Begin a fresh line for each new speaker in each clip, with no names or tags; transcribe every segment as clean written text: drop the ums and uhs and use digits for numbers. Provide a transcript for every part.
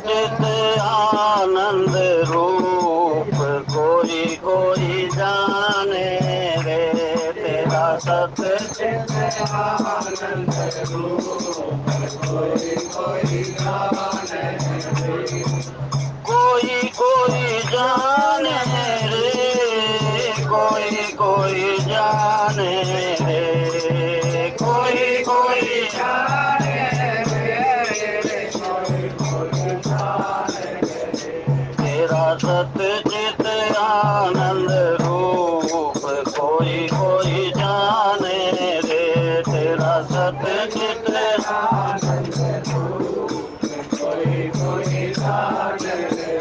चित आनंद रूप कोई कोई जाने रे तेरा सत चित आनंद रूप कोई कोई जाने रे कोई कोई जाने रे कोई कोई जाने रे कोई कोई जाने रे कोई कोई जाने रे तेरा सत चित आनंद रूप कोई कोई जाने रे तेरा सत चित आनंद रूप कोई कोई जाने रे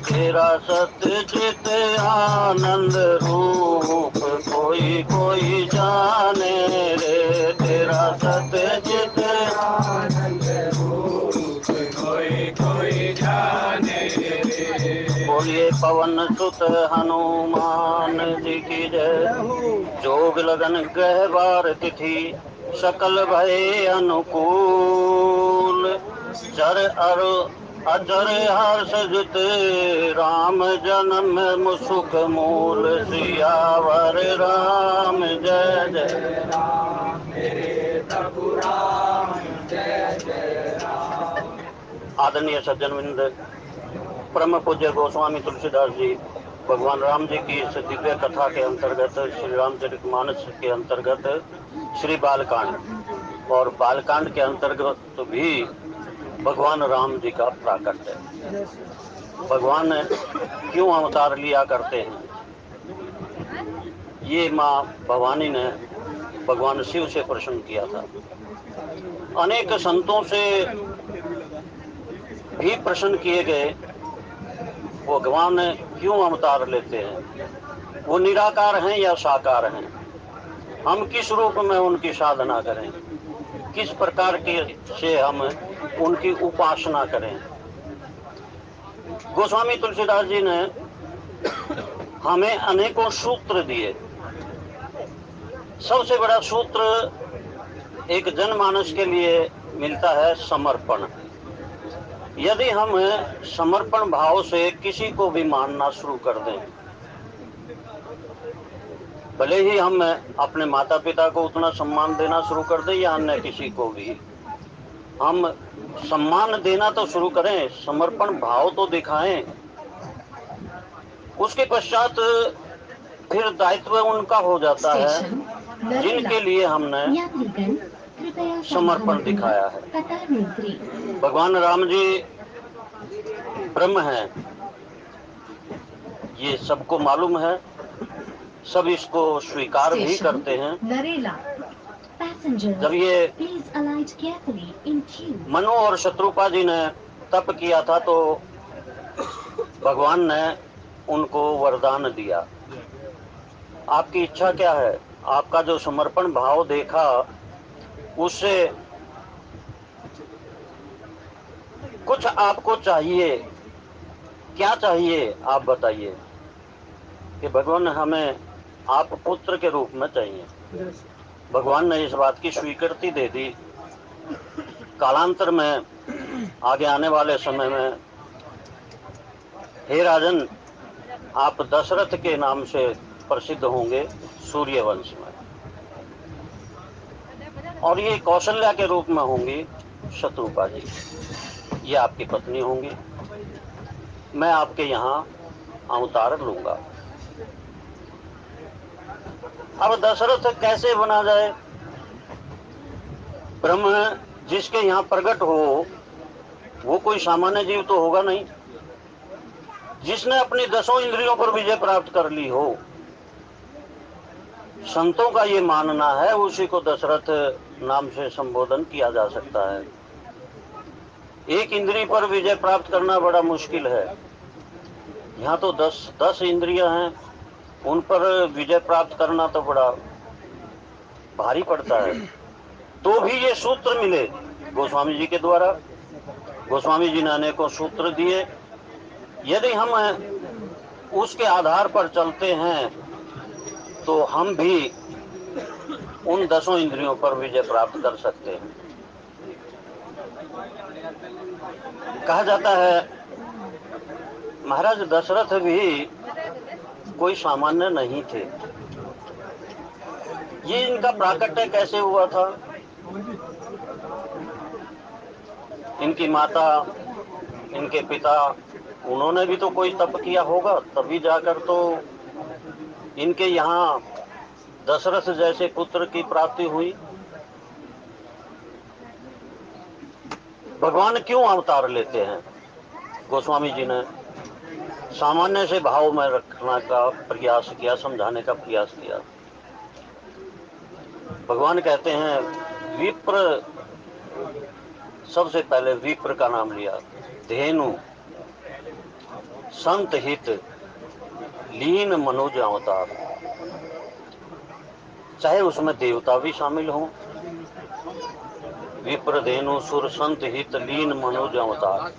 तेरा सत चित आनंद रूप कोई कोई जाने रे तेरा सत चित आनंद रूप कोई कोई जाने रे बोलिए पवन सुत हनुमान जी की जय जोग लगन गहवार तिथि सकल भय अनुकूल चर अरु अचर हर्ष जुत राम जन्म मुसुख मूल सियावर राम जय जय राम मेरे प्रभु राम जय जय राम। आदरणीय सज्जनवृंद, परम पूज्य गोस्वामी तुलसीदास जी भगवान राम जी की इस दिव्य कथा के अंतर्गत श्री रामचरितमानस के अंतर्गत श्री बालकांड और बालकांड के अंतर्गत भी भगवान राम जी का प्राकट्य है। भगवान क्यों अवतार लिया करते हैं, ये माँ भवानी ने भगवान शिव से प्रश्न किया था। अनेक संतों से भी प्रश्न किए गए, वो भगवान क्यों अवतार लेते हैं, वो निराकार हैं या साकार हैं, हम किस रूप में उनकी साधना करें, किस प्रकार के से हम उनकी उपासना करें। गोस्वामी तुलसीदास जी ने हमें अनेकों सूत्र दिए। सबसे बड़ा सूत्र एक जनमानस के लिए मिलता है समर्पण। यदि हम समर्पण भाव से किसी को भी मानना शुरू कर दें, भले ही हम अपने माता पिता को उतना सम्मान देना शुरू कर दें या अन्य किसी को भी, हम सम्मान देना तो शुरू करें, समर्पण भाव तो दिखाएं। उसके पश्चात फिर दायित्व उनका हो जाता है जिनके लिए हमने समर्पण दिखाया है। भगवान राम जी ब्रह्म हैं, ये सबको मालूम है, सब इसको स्वीकार भी करते हैं। जब ये मनु और शत्रुपा जी ने तप किया था तो भगवान ने उनको वरदान दिया, आपकी इच्छा क्या है। आपका जो समर्पण भाव देखा उससे कुछ आपको चाहिए, क्या चाहिए आप बताइए। कि भगवान हमें आप पुत्र के रूप में चाहिए। भगवान ने इस बात की स्वीकृति दे दी। कालांतर में आगे आने वाले समय में हे राजन, आप दशरथ के नाम से प्रसिद्ध होंगे सूर्यवंश में, और ये कौशल्या के रूप में होंगी शत्रुपा जी, ये आपकी पत्नी होंगी। मैं आपके यहाँ अवतार लूंगा। अब दशरथ कैसे बना जाए। ब्रह्म जिसके यहाँ प्रकट हो वो कोई सामान्य जीव तो होगा नहीं। जिसने अपनी 10 इंद्रियों पर विजय प्राप्त कर ली हो, संतों का ये मानना है, उसी को दशरथ नाम से संबोधन किया जा सकता है। एक इंद्री पर विजय प्राप्त करना बड़ा मुश्किल है। यहाँ तो 10 इंद्रियां हैं, उन पर विजय प्राप्त करना तो बड़ा भारी पड़ता है। तो भी ये सूत्र मिले गोस्वामी जी के द्वारा। गोस्वामी जी ने अनेकों सूत्र दिए। यदि हम उसके आधार पर चलते हैं तो हम भी उन 10 इंद्रियों पर विजय प्राप्त कर सकते हैं। कहा जाता है महाराज दशरथ भी कोई सामान्य नहीं थे। ये इनका प्राकट्य कैसे हुआ था? इनकी माता, इनके पिता, उन्होंने भी तो कोई तप किया होगा, तभी जाकर तो इनके यहाँ दशरथ जैसे पुत्र की प्राप्ति हुई। भगवान क्यों अवतार लेते हैं? गोस्वामी जी ने सामान्य से भाव में रखने का प्रयास किया, समझाने का प्रयास किया। भगवान कहते हैं विप्र, सबसे पहले विप्र का नाम लिया, धेनु, संत हित, लीन मनोज अवतार। चाहे उसमें देवता भी शामिल हों, विप्र धेनु सुर संत हित लीन मनोज अवतार,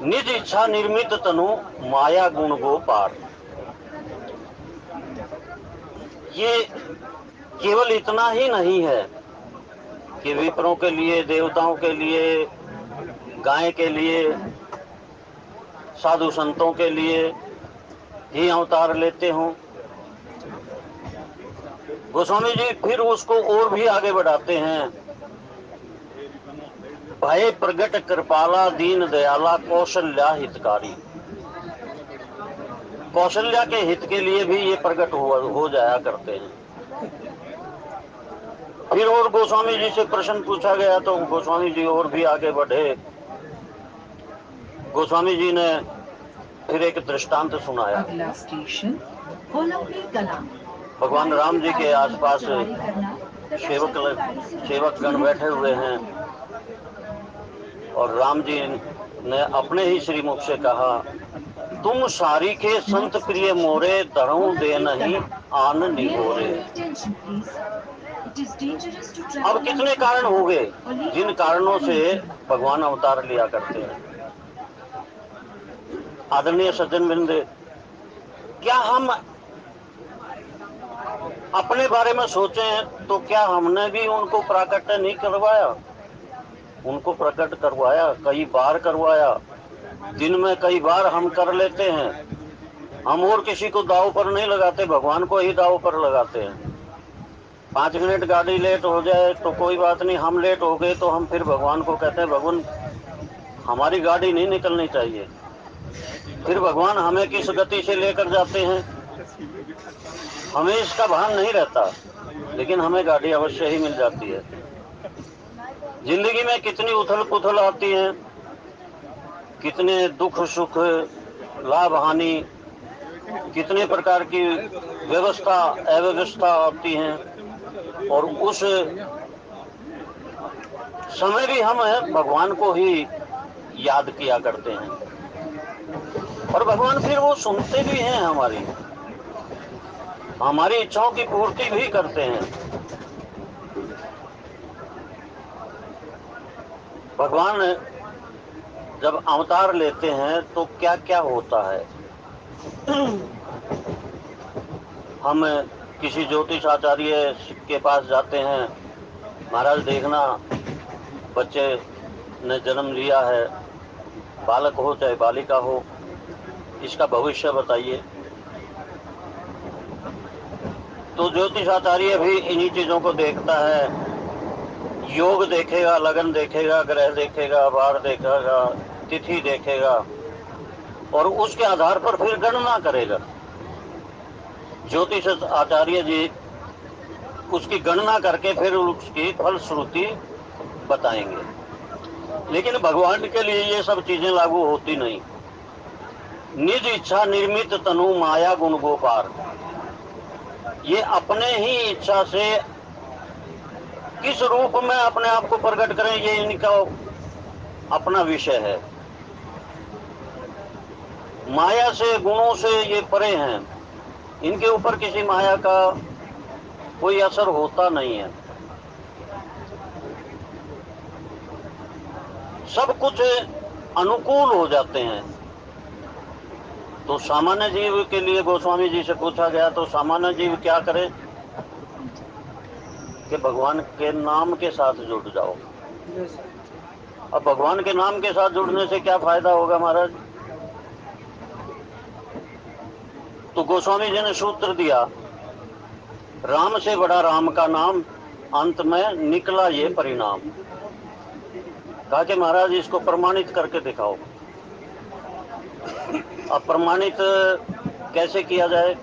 निज इच्छा निर्मित तनु माया गुण गो पार। ये केवल इतना ही नहीं है कि विप्रों के लिए, देवताओं के लिए, गाय के लिए, साधु संतों के लिए ही अवतार लेते हों। गोस्वामी जी फिर उसको और भी आगे बढ़ाते हैं, भय प्रगट कृपाला दीन दयाला कौशल्या हितकारी। कौशल्या के हित के लिए भी ये प्रकट हो जाया करते हैं। फिर और गोस्वामी जी से प्रश्न पूछा गया तो गोस्वामी जी और भी आगे बढ़े। गोस्वामी जी ने फिर एक दृष्टांत सुनाया।
अगला स्टेशन होलंगी कला।
भगवान राम जी के आसपास सेवक गण बैठे हुए हैं और राम जी ने अपने ही श्रीमुख से कहा, तुम सारी के संत प्रिय मोरे दरऊ दे नहीं आन निगोरे। अब कितने कारण हो गए जिन कारणों से भगवान अवतार लिया करते हैं। आदरणीय सज्जन वृंद, क्या हम अपने बारे में सोचें तो क्या हमने भी उनको प्राकट्य नहीं करवाया? उनको प्रकट करवाया, कई बार करवाया, दिन में कई बार हम कर लेते हैं। हम और किसी को दाव पर नहीं लगाते, भगवान को ही दाव पर लगाते हैं। 5 मिनट गाड़ी लेट हो जाए तो कोई बात नहीं, हम लेट हो गए तो हम फिर भगवान को कहते हैं भगवान हमारी गाड़ी नहीं निकलनी चाहिए। फिर भगवान हमें किस गति से लेकर जाते हैं हमें इसका भान नहीं रहता, लेकिन हमें गाड़ी अवश्य ही मिल जाती है। जिंदगी में कितनी उथल पुथल आती है, कितने दुख सुख, लाभ हानि, कितने प्रकार की व्यवस्था अव्यवस्था आती है, और उस समय भी हम भगवान को ही याद किया करते हैं और भगवान फिर वो सुनते भी हैं, हमारी इच्छाओं की पूर्ति भी करते हैं। भगवान जब अवतार लेते हैं तो क्या क्या होता है। हम किसी ज्योतिष आचार्य के पास जाते हैं, महाराज देखना बच्चे ने जन्म लिया है, बालक हो चाहे बालिका हो, इसका भविष्य बताइए। तो ज्योतिष आचार्य भी इन्हीं चीजों को देखता है, योग देखेगा, लगन देखेगा, ग्रह देखेगा, वार देखेगा, तिथि देखेगा और उसके आधार पर फिर गणना करेगा। ज्योतिष आचार्य जी उसकी गणना करके फिर उसकी फलश्रुति बताएंगे। लेकिन भगवान के लिए ये सब चीजें लागू होती नहीं। निज इच्छा निर्मित तनु माया गुण गोपार, ये अपने ही इच्छा से किस रूप में अपने आप को प्रकट करें, ये इनका अपना विषय है। माया से, गुणों से ये परे हैं, इनके ऊपर किसी माया का कोई असर होता नहीं है। सब कुछ अनुकूल हो जाते हैं। तो सामान्य जीव के लिए गोस्वामी जी से पूछा गया तो सामान्य जीव क्या करे कि भगवान के नाम के साथ जुड़ जाओ। अब भगवान के नाम के साथ जुड़ने से क्या फायदा होगा महाराज? तो गोस्वामी जी ने सूत्र दिया, राम से बड़ा राम का नाम, अंत में निकला ये परिणाम। कहा कि महाराज इसको प्रमाणित करके दिखाओ। अब प्रमाणित कैसे किया जाए?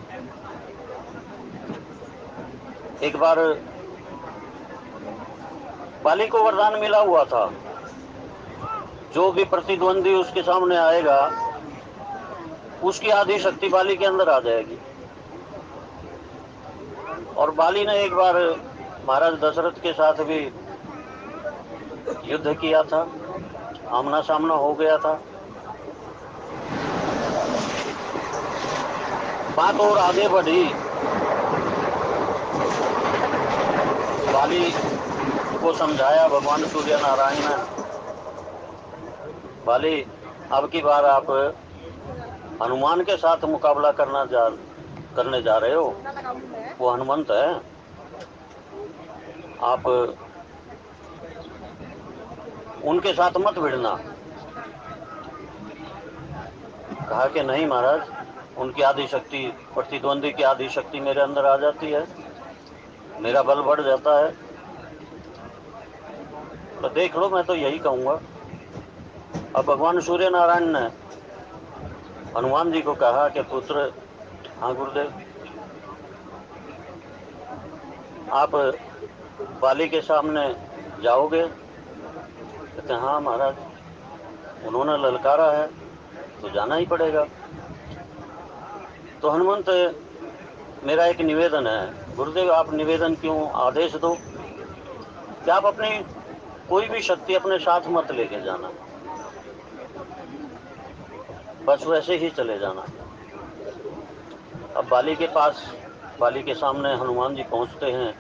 एक बार बाली को वरदान मिला हुआ था, जो भी प्रतिद्वंदी उसके सामने आएगा उसकी आधी शक्ति बाली के अंदर आ जाएगी। और बाली ने एक बार महाराज दशरथ के साथ भी युद्ध किया था, आमना सामना हो गया था। बात और आगे बढ़ी, बाली को समझाया भगवान सूर्य नारायण ने, बाली अब की बार आप हनुमान के साथ मुकाबला करने जा रहे हो, वो हनुमंत है, आप उनके साथ मत भिड़ना। कहा कि नहीं महाराज, उनकी आधी शक्ति, प्रतिद्वंदी की आधी शक्ति मेरे अंदर आ जाती है, मेरा बल बढ़ जाता है। तो देख लो, मैं तो यही कहूंगा। अब भगवान सूर्य नारायण ने हनुमान जी को कहा कि पुत्र, हाँ गुरुदेव, आप बाली के सामने जाओगे? कहते हाँ महाराज, उन्होंने ललकारा है तो जाना ही पड़ेगा। तो हनुमंत, मेरा एक निवेदन है। गुरुदेव, आप निवेदन क्यों, आदेश दो कि आप अपनी कोई भी शक्ति अपने साथ मत लेके जाना, बस वैसे ही चले जाना। अब बाली के पास, बाली के सामने हनुमान जी पहुंचते हैं,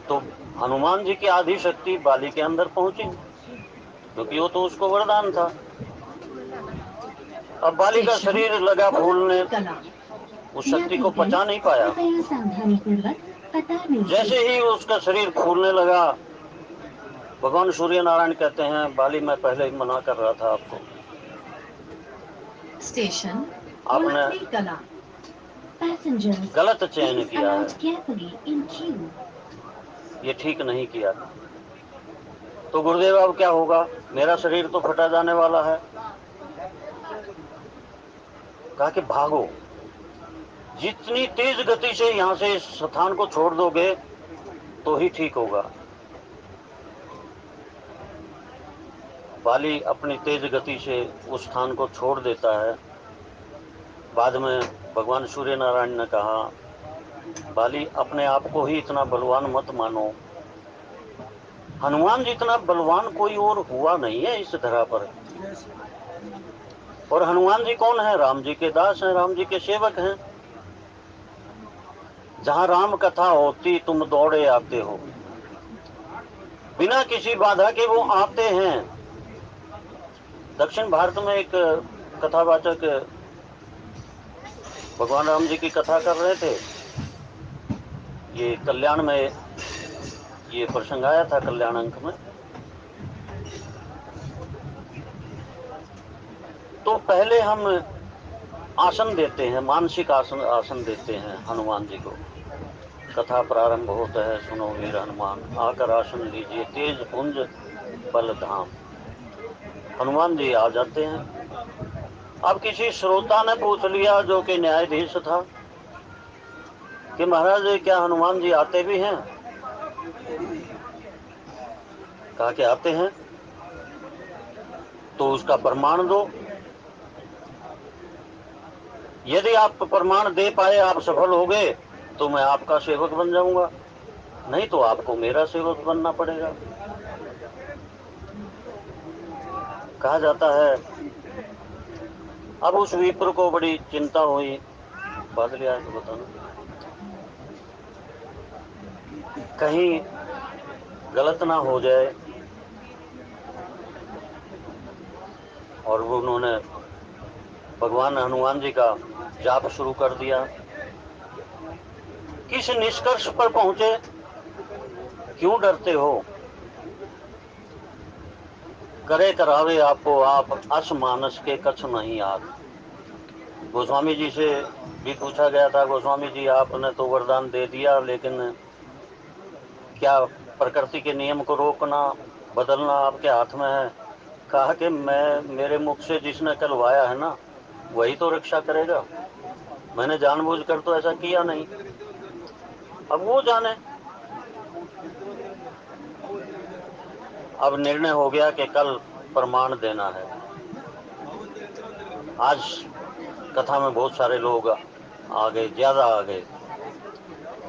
तो हनुमान जी की आधी शक्ति बाली के अंदर पहुंची, क्योंकि वो तो उसको वरदान था। अब बाली का शरीर लगा फूलने, उस शक्ति को पचा नहीं पाया। जैसे ही उसका शरीर फूलने लगा, भगवान सूर्य नारायण कहते हैं, बाली मैं पहले ही मना कर रहा था आपको,
स्टेशन
आपने गलत चयन किया है, ये ठीक नहीं किया। तो गुरुदेव अब क्या होगा, मेरा शरीर तो फटा जाने वाला है। कहा कि भागो, जितनी तेज गति से यहां से इस स्थान को छोड़ दोगे तो ही ठीक होगा। बाली अपनी तेज गति से उस स्थान को छोड़ देता है। बाद में भगवान सूर्य नारायण ने कहा, बाली अपने आप को ही इतना बलवान मत मानो, हनुमान जितना बलवान कोई और हुआ नहीं है इस धरा पर। और हनुमान जी कौन है? राम जी के दास हैं, राम जी के सेवक हैं। जहां राम कथा होती तुम दौड़े आते हो, बिना किसी बाधा के वो आते हैं। दक्षिण भारत में एक कथावाचक भगवान राम जी की कथा कर रहे थे। ये कल्याण में ये प्रसंग आया था, कल्याण अंक में। तो पहले हम आसन देते हैं, मानसिक आसन देते हैं हनुमान जी को। कथा प्रारंभ होता है, सुनो वीर हनुमान, आकर आसन लीजिए तेज पुंज बल धाम। हनुमान जी आ जाते हैं। अब किसी श्रोता ने पूछ लिया, जो कि न्यायाधीश था, कि महाराज क्या हनुमान जी आते भी हैं? कहा कि आते हैं। तो उसका प्रमाण दो, यदि आप प्रमाण दे पाए, आप सफल हो गए, तो मैं आपका सेवक बन जाऊंगा, नहीं तो आपको मेरा सेवक बनना पड़ेगा। कहा जाता है, अब उस विप्र को बड़ी चिंता हुई, बादल आया तो बताना, कहीं गलत ना हो जाए। और वो उन्होंने भगवान हनुमान जी का जाप शुरू कर दिया। किस निष्कर्ष पर पहुंचे? क्यों डरते हो? करे करावे आपको आप, अस मानस के कछ नहीं याद। गोस्वामी जी से भी पूछा गया था, गोस्वामी जी आपने तो वरदान दे दिया, लेकिन क्या प्रकृति के नियम को रोकना बदलना आपके हाथ में है? कहा कि मेरे मुख से जिसने कहलवाया है ना, वही तो रक्षा करेगा। मैंने जानबूझकर तो ऐसा किया नहीं। अब वो जाने। अब निर्णय हो गया कि कल प्रमाण देना है। आज कथा में बहुत सारे लोग आ गए, ज्यादा आ गए,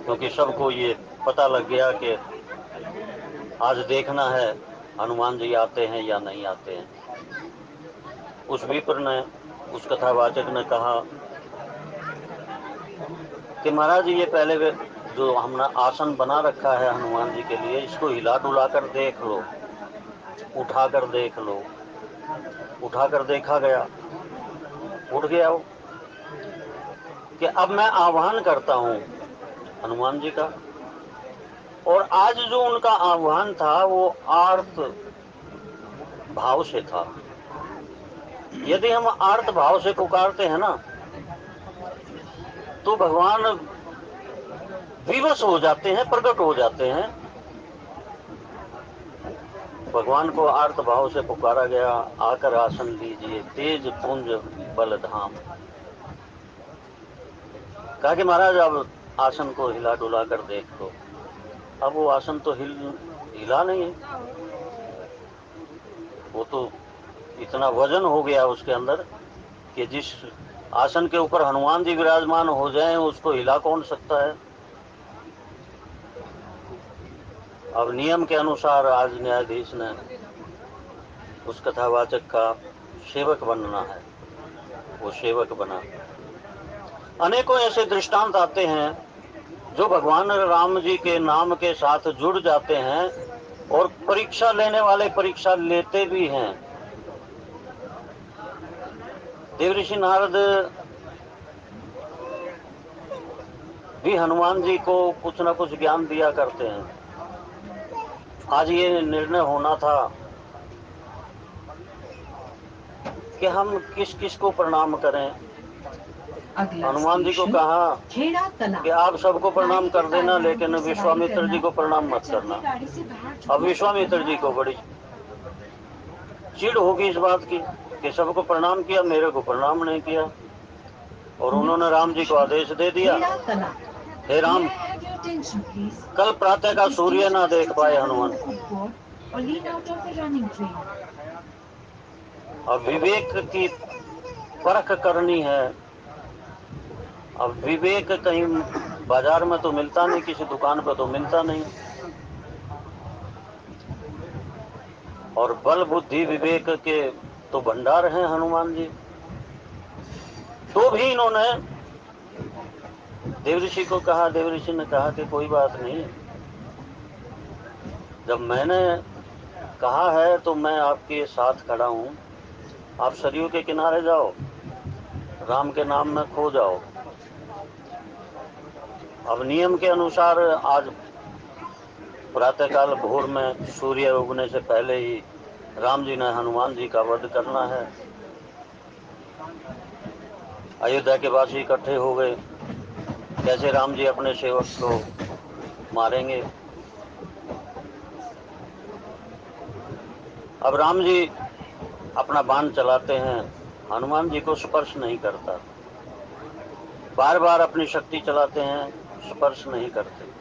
क्योंकि सबको ये पता लग गया कि आज देखना है हनुमान जी आते हैं या नहीं आते हैं। उस विप्र ने, उस कथावाचक ने कहा कि महाराज ये पहले जो हमने आसन बना रखा है हनुमान जी के लिए, इसको हिला डुला कर देख लो, उठा कर देख लो। उठा कर देखा गया, उठ गया वो। कि अब मैं आह्वान करता हूं हनुमान जी का। और आज जो उनका आह्वान था वो आर्त भाव से था। यदि हम आर्त भाव से पुकारते हैं ना, तो भगवान विवश हो जाते हैं, प्रकट हो जाते हैं। भगवान को आर्त भाव से पुकारा गया, आकर आसन लीजिए तेज पुंज बल धाम। कहा कि महाराज अब आसन को हिला डुला कर देख लो। अब वो आसन तो हिला नहीं है, वो तो इतना वजन हो गया उसके अंदर कि जिस आसन के ऊपर हनुमान जी विराजमान हो जाएं उसको हिला कौन सकता है। अब नियम के अनुसार आज न्यायाधीश ने उस कथावाचक का सेवक बनना है, वो सेवक बना। अनेकों ऐसे दृष्टांत आते हैं जो भगवान राम जी के नाम के साथ जुड़ जाते हैं और परीक्षा लेने वाले परीक्षा लेते भी हैं। देवऋषि नारद भी हनुमान जी को कुछ न कुछ ज्ञान दिया करते हैं। आज ये निर्णय होना था कि हम किस किस को प्रणाम करें। हनुमान जी को कहा कि आप सबको प्रणाम कर देना, लेकिन विश्वामित्र जी को प्रणाम मत करना। अब विश्वामित्र जी को बड़ी चिढ़ होगी इस बात की कि सबको प्रणाम किया, मेरे को प्रणाम नहीं किया। और उन्होंने राम जी को आदेश दे दिया, हे राम, कल प्रातः का सूर्य ना देख पाए हनुमान। अब विवेक की परख करनी है। अब विवेक कहीं बाजार में तो मिलता नहीं, किसी दुकान पर तो मिलता नहीं। और बल बुद्धि विवेक के तो भंडार हैं हनुमान जी। तो भी इन्होंने देवऋषि को कहा, देवऋषि ने कहा कि कोई बात नहीं, जब मैंने कहा है तो मैं आपके साथ खड़ा हूं। आप सरयू के किनारे जाओ, राम के नाम में खो जाओ। अब नियम के अनुसार आज प्रातःकाल भोर में सूर्य उगने से पहले ही राम जी ने हनुमान जी का वध करना है। अयोध्या के वासी इकट्ठे हो गए, कैसे राम जी अपने सेवक को मारेंगे। अब राम जी अपना बाण चलाते हैं, हनुमान जी को स्पर्श नहीं करता। बार बार अपनी शक्ति चलाते हैं, स्पर्श नहीं करते।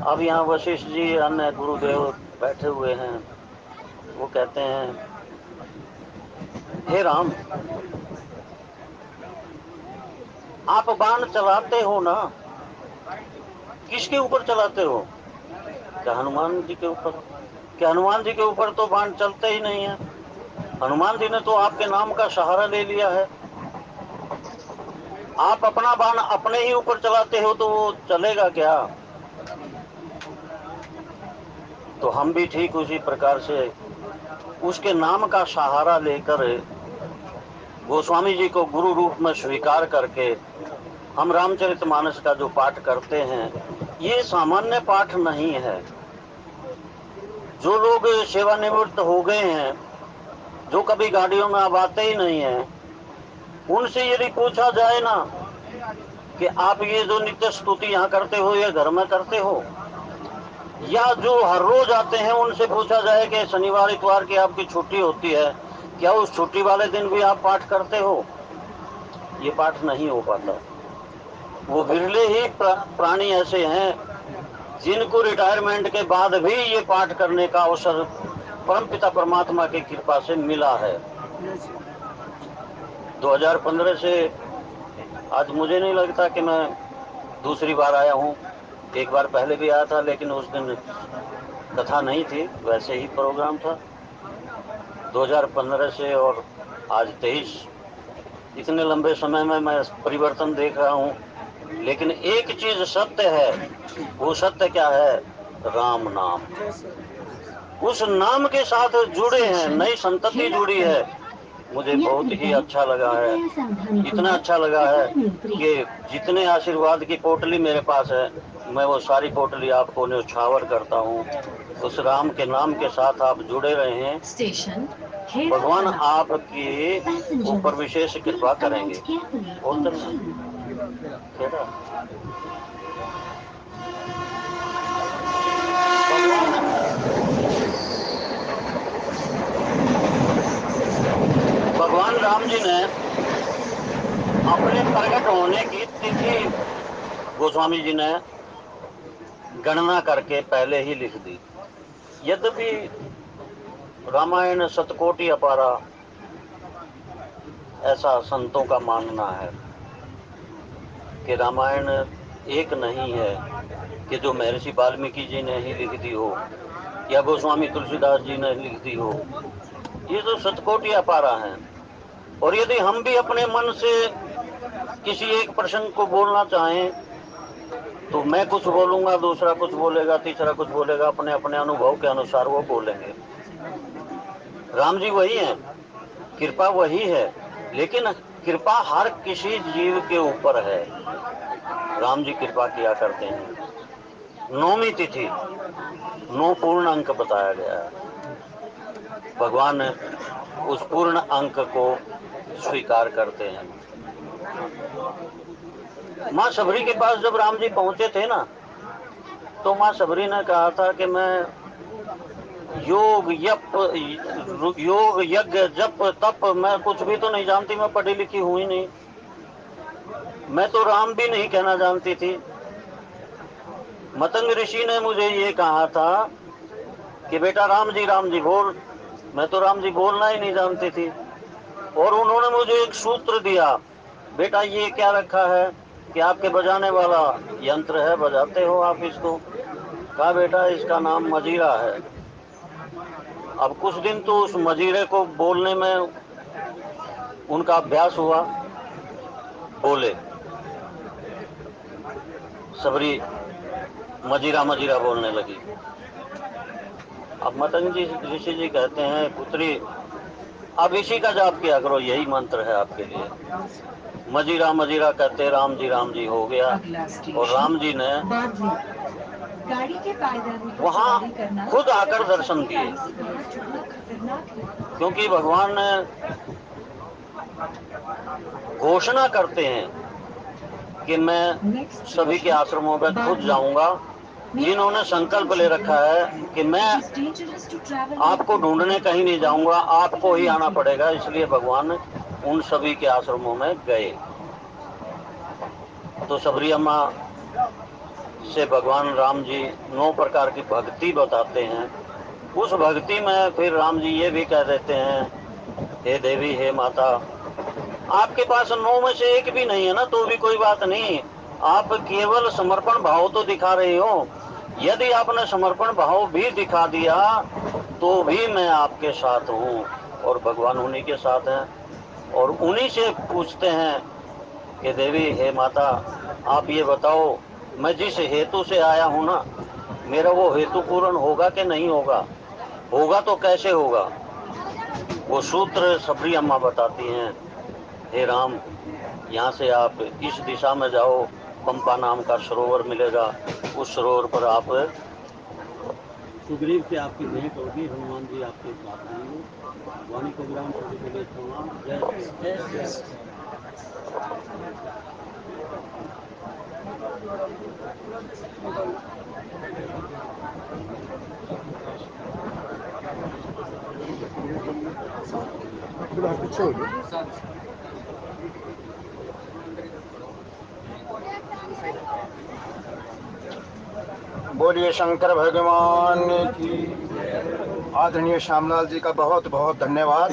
अब यहाँ वशिष्ठ जी अन्य गुरुदेव बैठे हुए हैं, वो कहते हैं, हे राम, आप बाण चलाते हो ना, किसके ऊपर चलाते हो? क्या हनुमान जी के ऊपर? क्या हनुमान जी के ऊपर तो बाण चलते ही नहीं है। हनुमान जी ने तो आपके नाम का सहारा ले लिया है। आप अपना बाण अपने ही ऊपर चलाते हो तो वो चलेगा क्या? तो हम भी ठीक उसी प्रकार से उसके नाम का सहारा लेकर गोस्वामी जी को गुरु रूप में स्वीकार करके हम रामचरितमानस का जो पाठ करते हैं, ये सामान्य पाठ नहीं है। जो लोग सेवानिवृत्त हो गए हैं, जो कभी गाड़ियों में अब आते ही नहीं हैं, उनसे यदि पूछा जाए ना कि आप ये जो नित्य स्तुति यहाँ करते हो ये घर में करते हो, या जो हर रोज आते हैं उनसे पूछा जाए कि शनिवार इतवार की आपकी छुट्टी होती है, क्या उस छुट्टी वाले दिन भी आप पाठ करते हो? ये पाठ नहीं हो पाता। वो विरले ही प्राणी ऐसे हैं जिनको रिटायरमेंट के बाद भी ये पाठ करने का अवसर परमपिता परमात्मा की कृपा से मिला है। 2015 से आज मुझे नहीं लगता कि मैं दूसरी बार आया हूँ। एक बार पहले भी आया था, लेकिन उस दिन कथा नहीं थी, वैसे ही प्रोग्राम था। 2015 से और आज 23, इतने लंबे समय में मैं परिवर्तन देख रहा हूँ। लेकिन एक चीज सत्य है, वो सत्य क्या है? राम नाम। उस नाम के साथ जुड़े हैं, नई संतति जुड़ी है। मुझे बहुत ही अच्छा लगा है, इतना अच्छा लगा है कि जितने आशीर्वाद की पोटली मेरे पास है, मैं वो सारी पोटली आपको न्यौछावर करता हूँ। उस राम के नाम के साथ आप जुड़े रहे हैं,
स्टेशन
भगवान आपके ऊपर विशेष कृपा करेंगे। बोलते ना खेड़ा भगवान राम जी ने अपने प्रकट होने की तिथि गोस्वामी जी ने गणना करके पहले ही लिख दी। यद्यपि रामायण शतकोटि अपारा, ऐसा संतों का मानना है कि रामायण एक नहीं है कि जो महर्षि वाल्मीकि जी ने ही लिख दी हो या गोस्वामी तुलसीदास जी ने लिख दी हो। ये तो शतकोटि अपारा है। और यदि हम भी अपने मन से किसी एक प्रसंग को बोलना चाहें तो मैं कुछ बोलूंगा, दूसरा कुछ बोलेगा, तीसरा कुछ बोलेगा, अपने अपने अनुभव के अनुसार वो बोलेंगे। राम जी वही हैं, कृपा वही है, लेकिन कृपा हर किसी जीव के ऊपर है। राम जी कृपा किया करते हैं। नौमी तिथि 9 पूर्ण अंक बताया गया है। भगवान उस पूर्ण अंक को स्वीकार करते हैं। माँ सबरी के पास जब राम जी पहुंचे थे ना, तो माँ सबरी ने कहा था कि मैं योग यज्ञ जप तप मैं कुछ भी तो नहीं जानती, मैं पढ़ी लिखी हूं ही नहीं, मैं तो राम भी नहीं कहना जानती थी। मतंग ऋषि ने मुझे ये कहा था कि बेटा राम जी बोल। मैं तो राम जी बोलना ही नहीं जानती थी। और उन्होंने मुझे एक सूत्र दिया, बेटा ये क्या रखा है कि आपके बजाने वाला यंत्र है, बजाते हो आप इसको। कहा बेटा इसका नाम मजीरा है। अब कुछ दिन तो उस मजीरे को बोलने में उनका अभ्यास हुआ, बोले सबरी मजीरा मजीरा बोलने लगी। अब मतंग जी ऋषि जी कहते हैं पुत्री अब इसी का जाप किया करो, यही मंत्र है आपके लिए। मजीरा मजीरा कहते राम जी हो गया। और राम जी ने
गाड़ी के पायदान
वहां खुद आकर दर्शन दिए, क्योंकि भगवान घोषणा करते हैं कि मैं सभी के आश्रमों में खुद जाऊंगा। जिन्होंने संकल्प ले रखा है कि मैं आपको ढूंढने कहीं नहीं जाऊंगा, आपको ही आना पड़ेगा, इसलिए भगवान उन सभी के आश्रमों में गए। तो सबरी अम्मा से भगवान राम जी 9 प्रकार की भक्ति बताते हैं। उस भक्ति में फिर राम जी ये भी कह देते हैं, हे देवी हे माता, आपके पास 9 में से एक भी नहीं है ना, तो भी कोई बात नहीं, आप केवल समर्पण भाव तो दिखा रही हो। यदि आपने समर्पण भाव भी दिखा दिया तो भी मैं आपके साथ हूँ। और भगवान उन्हीं के साथ हैं और उन्हीं से पूछते हैं कि देवी हे माता, आप ये बताओ मैं जिस हेतु से आया हूँ ना, मेरा वो हेतु पूर्ण होगा कि नहीं होगा? होगा तो कैसे होगा? वो सूत्र सबरी अम्मा बताती हैं, हे राम, यहाँ से आप इस दिशा में जाओ, पंपा नाम का सरोवर मिलेगा, उस सरोवर पर आप सुग्रीव से आपकी भेंट होगी, हनुमान जी आपके साथ होंगे। वाणी को विराम सभी के लिए समान। जय श्री राम।
बोलिए शंकर भगवान की। आदरणीय श्यामलाल जी का बहुत बहुत धन्यवाद।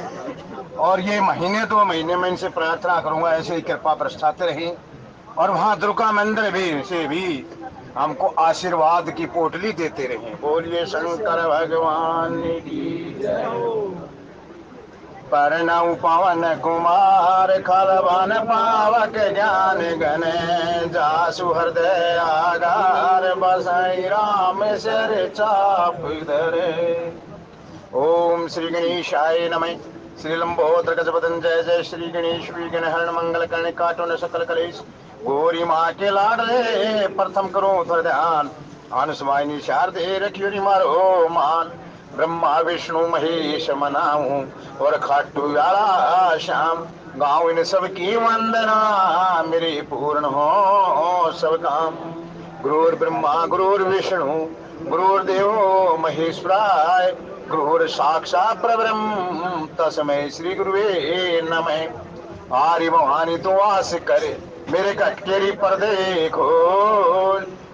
और ये महीने 2 महीने में इनसे प्रार्थना करूंगा ऐसे ही कृपा बरसाते रही, और वहाँ दुर्गा मंदिर भी से भी हमको आशीर्वाद की पोटली देते रहे। बोलिए शंकर भगवान की। परनऊ पवन कुमार खलवन पावक ज्ञान गने जासु हृदय आगार बसई राम सर चाप धरे। ओम श्री गणेशाय नमः। श्री लंबोदर गजपतन जय जय श्री गणेश विघ्नहरण मंगल करने काटो न सकल कलेश। गोरी माँ के लाडले प्रथम करो थोड़ा ध्यान। अनुसवाइनी शारदे रखियो मारो मान। ब्रह्मा विष्णु महेश मनाऊं और खाटू वाला श्याम। गाँव इन सबकी वंदना मेरे पूर्ण हो सब काम। गुरुर् ब्रह्मा गुरुर्विष्णु गुरुर्देवो महेश्वराय। गुरुर् साक्षात् परब्रह्म तस्मै श्री गुरुवे नमः। आर्य भवानी तो वास करे मेरे कटकेरी पर देखो।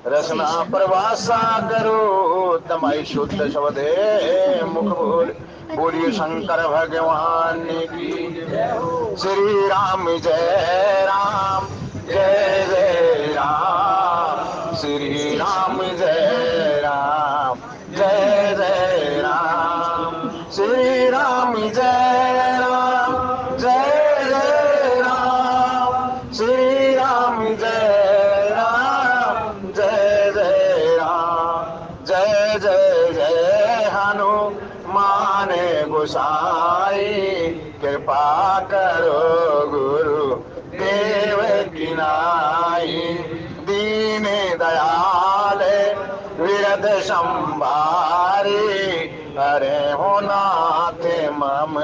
रसना प्रवासा करो तमाई शुद्ध शब्दे मुख बोल। बोलिए शंकर भगवान की। श्री राम जय राम जय जय राम। श्री राम जय राम जय जय राम। श्री राम जय राम जय जय राम। श्री राम जय राम जय जय राम। जय जय जय हनुमान गोसाई। कृपा करो गुरु देव की नाई। दीन दयाल विरद संभारी। हरे हो नाथ मम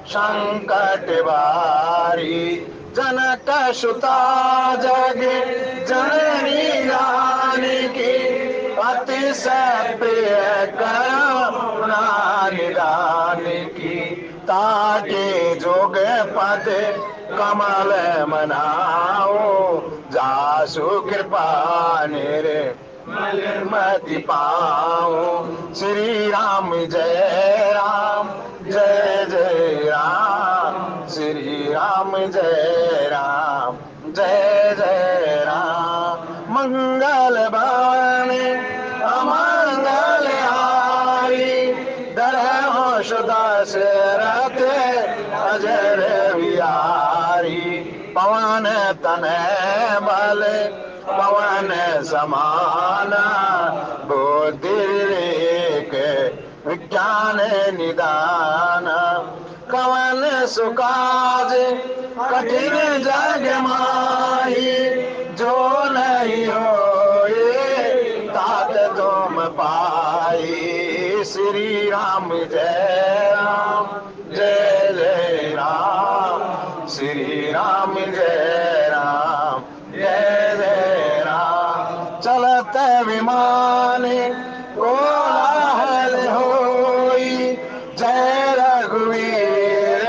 संकट बारी। जनक सुता जग जननी जानकी। अतिशय प्रिय करुणा निदान की। ताके जोग पद कमल मनाओ। जासु कृपा निरे मति पाओ। श्री राम जय राम जय जय राम। श्री राम जय राम जय जय राम। मंगल बाणी अमंगल हारी। दरहो सुदशरथ अजर बिहारी। पवन तनय बल पवन समाना। बुद्धि विवेक विज्ञान निदान। कवन सुकाज कठिन जग माही। जो नहीं होए तात तुम पाई। श्री राम जय राम जय जय राम। श्री राम जय राम जय जय राम। चलत विमान कोलाहल होई। जय रघुवीर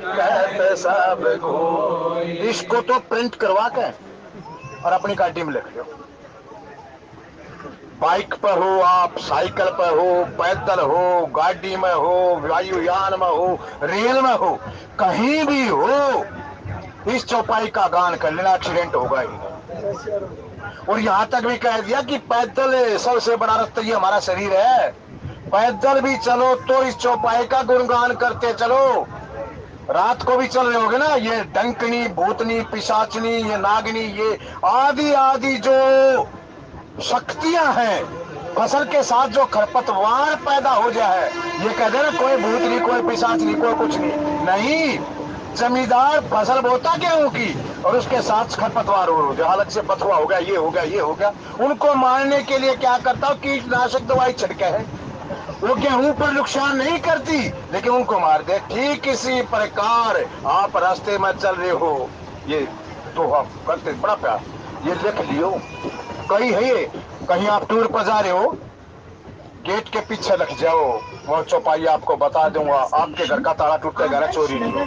कहत सब कोई। इसको तो प्रिंट करवा के और अपनी गाड़ी में लिख लो। बाइक पर हो आप, साइकिल पर हो, पैदल हो, गाड़ी में हो, वायुयान में हो, रेल में हो, कहीं भी हो, इस चौपाई का गान कर लेना, एक्सीडेंट होगा ही नहीं। और यहां तक भी कह दिया कि पैदल सबसे बड़ा रास्ता ये हमारा शरीर है। पैदल भी चलो तो इस चौपाई का गुणगान करते चलो। रात को भी चल रहे होगे ना, ये डंकनी भूतनी पिशाचनी ये नागनी ये आदि आदि जो शक्तियां हैं, फसल के साथ जो खरपतवार पैदा हो जाए, ये कह दे ना कोई भूत नहीं कोई पिशाच नहीं कोई कुछ नहीं। जमींदार फसल बोता गेहूं की और उसके साथ खरपतवार हो जाए, अलग से बथुआ हो गया ये हो गया ये हो गया। उनको मारने के लिए क्या करता हूँ, कीटनाशक दवाई छिड़के है। वो गेहूं पर नुकसान नहीं करती, लेकिन उनको मार दे। ठीक इसी प्रकार आप रास्ते में चल रहे हो, ये तो आप करते बड़ा प्यार, ये लिख लियो। कहीं है ये, कहीं आप टूर पर जा रहे हो, गेट के पीछे रख जाओ, वो चौपाई आपको बता दूंगा। आपके घर का ताला टूटेगा ना, चोरी नहीं हो।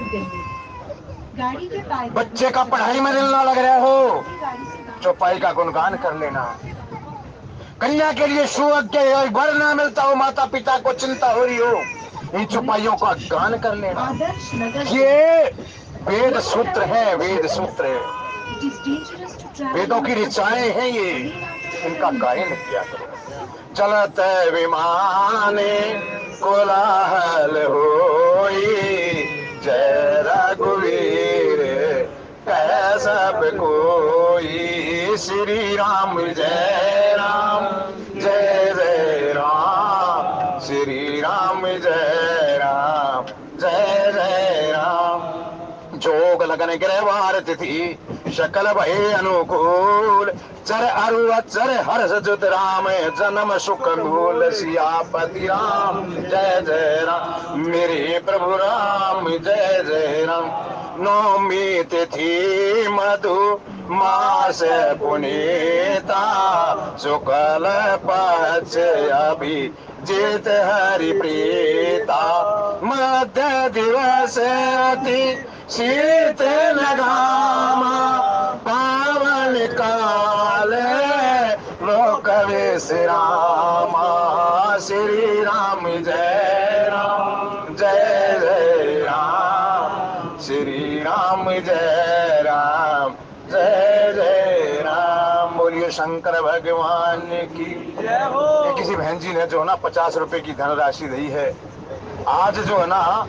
गाड़ी के पायदान
बच्चे का पढ़ाई में दिल ना लग रहा हो, चौपाई का गुणगान कर लेना। कन्या के लिए सुअज्ञ वर ना मिलता हो, माता पिता को चिंता हो रही हो, इन चौपाइयों का गान कर लेना।
आदर्श नगर
ये वेद सूत्र है, वेद सूत्र है, वेदों की ऋचाएं हैं ये, इनका गायन किया करो। चलत विमाने कोलाहल होई, जय रघुवीर कह सब कोई। श्री राम जय राम, जय जय राम, श्री राम जय राम, जय जय राम। जोग लगन गिरवार तिथि शकल भय अनुकूल, चर अरु अचर हर्ष जुत राम, जन्म सुख मूल। सियापति राम जय जय राम, मेरे प्रभु राम जय जय राम। नौमी तिथि मधु मास पुनीता, शुक्ल पक्ष अभिजित हरि प्रीता। मध्य दिवस अति शीत लगामा, पावन काल लोक विश्रामा। श्री राम जय राम, जय जय राम, श्री राम जय राम, जय जय राम। बोलिए शंकर भगवान की जय हो। ये किसी बहन जी ने जो ना 50 रुपए की धनराशि दी है, आज जो है ना,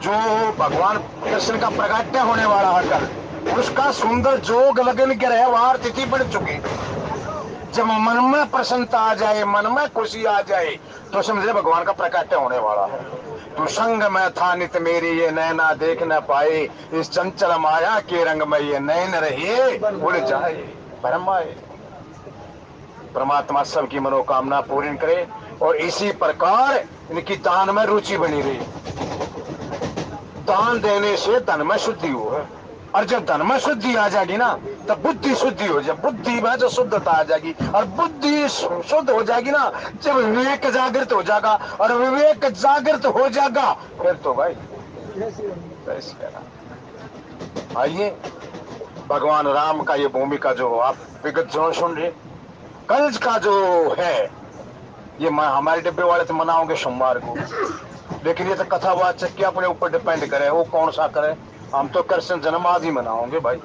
जो भगवान कृष्ण का प्रगट्य होने वाला है कल, उसका सुंदर जोग लगन के रहवार तिथि बढ़ चुकी। जब मन में प्रसन्नता आ जाए, मन में खुशी आ जाए, तो समझे भगवान का प्रकट्य होने वाला है। तो संग में था नित मेरी ये नैना देख न पाए, इस चंचल माया के रंग में ये नैन रहे उड़ जाए भरम आए। परमात्मा सबकी मनोकामना पूर्ण करे और इसी प्रकार इनकी दान में रुचि बनी रही। दान देने से धन में शुद्धि हो, और जब धन में शुद्धि आ जाएगी ना, तब बुद्धि शुद्धि हो जाए, बुद्धि में जो शुद्धता आ जाएगी, और बुद्धि शुद्ध हो जाएगी ना, जब विवेक जागृत हो जाएगा, और विवेक जागृत हो जाएगा, फिर तो भाई आइए भगवान राम का ये भूमिका जो आप विगत जो सुन रहे, कल का जो है ये हमारे डिब्बे वाले तो मनाओगे सोमवार को, लेकिन ये तो कथावाचक के अपने ऊपर डिपेंड करे वो कौन सा करे। हम तो कृष्ण जन्मादि मनाओगे भाई।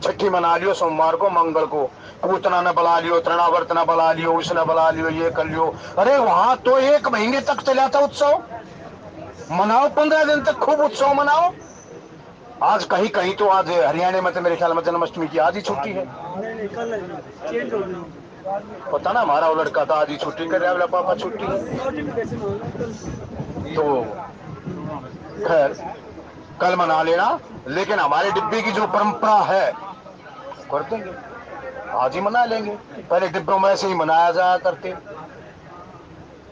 छठी मना लियो सोमवार को, मंगल को पूतना न बुला लियो, तृणावर्त न बुला लियो, उसने बुला लियो, ये कर लियो। अरे वहां तो 1 महीने तक चला था उत्सव, मनाओ 15 दिन तक खूब उत्सव मनाओ। आज कहीं कहीं तो आज हरियाणा में तो मेरे ख्याल में जन्माष्टमी की आज ही छुट्टी है, पता ना, हमारा वो लड़का था आज ही छुट्टी कर रहा है, पापा छुट्टी तो खैर कल मना लेना। लेकिन हमारे डिब्बे की जो परंपरा है कर देंगे, आज ही मना लेंगे। पहले डिब्बों में ऐसे ही मनाया जाया करते,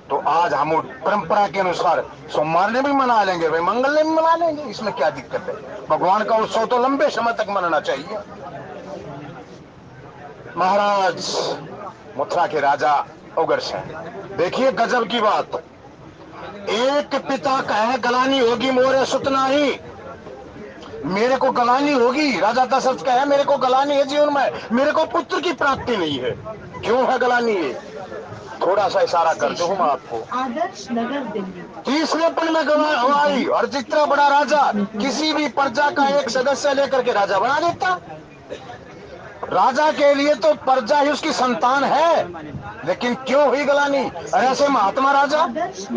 तो आज हम परंपरा के अनुसार सोमवार ने भी मना लेंगे भाई, मंगल ने भी मना लेंगे, इसमें क्या दिक्कत है। भगवान का उत्सव तो लंबे समय तक मनाना चाहिए। महाराज मथुरा के राजा उग्रसेन, देखिए गजब की बात, एक पिता कहे गलानी होगी मोरे सुतना ही, मेरे को गलानी होगी। राजा दशरथ कहे मेरे को गलानी है जीवन में, मेरे को पुत्र की प्राप्ति नहीं है। क्यों है गलानी? है थोड़ा सा इशारा कर दूं मैं आपको।
आदर्श नगर दिल्ली।
तीसरे पल में गवाह हमारी, और जितना बड़ा राजा किसी भी प्रजा का एक सदस्य लेकर के राजा बना देता। राजा के लिए तो प्रजा ही उसकी संतान है, लेकिन क्यों हुई गलानी? ऐसे महात्मा राजा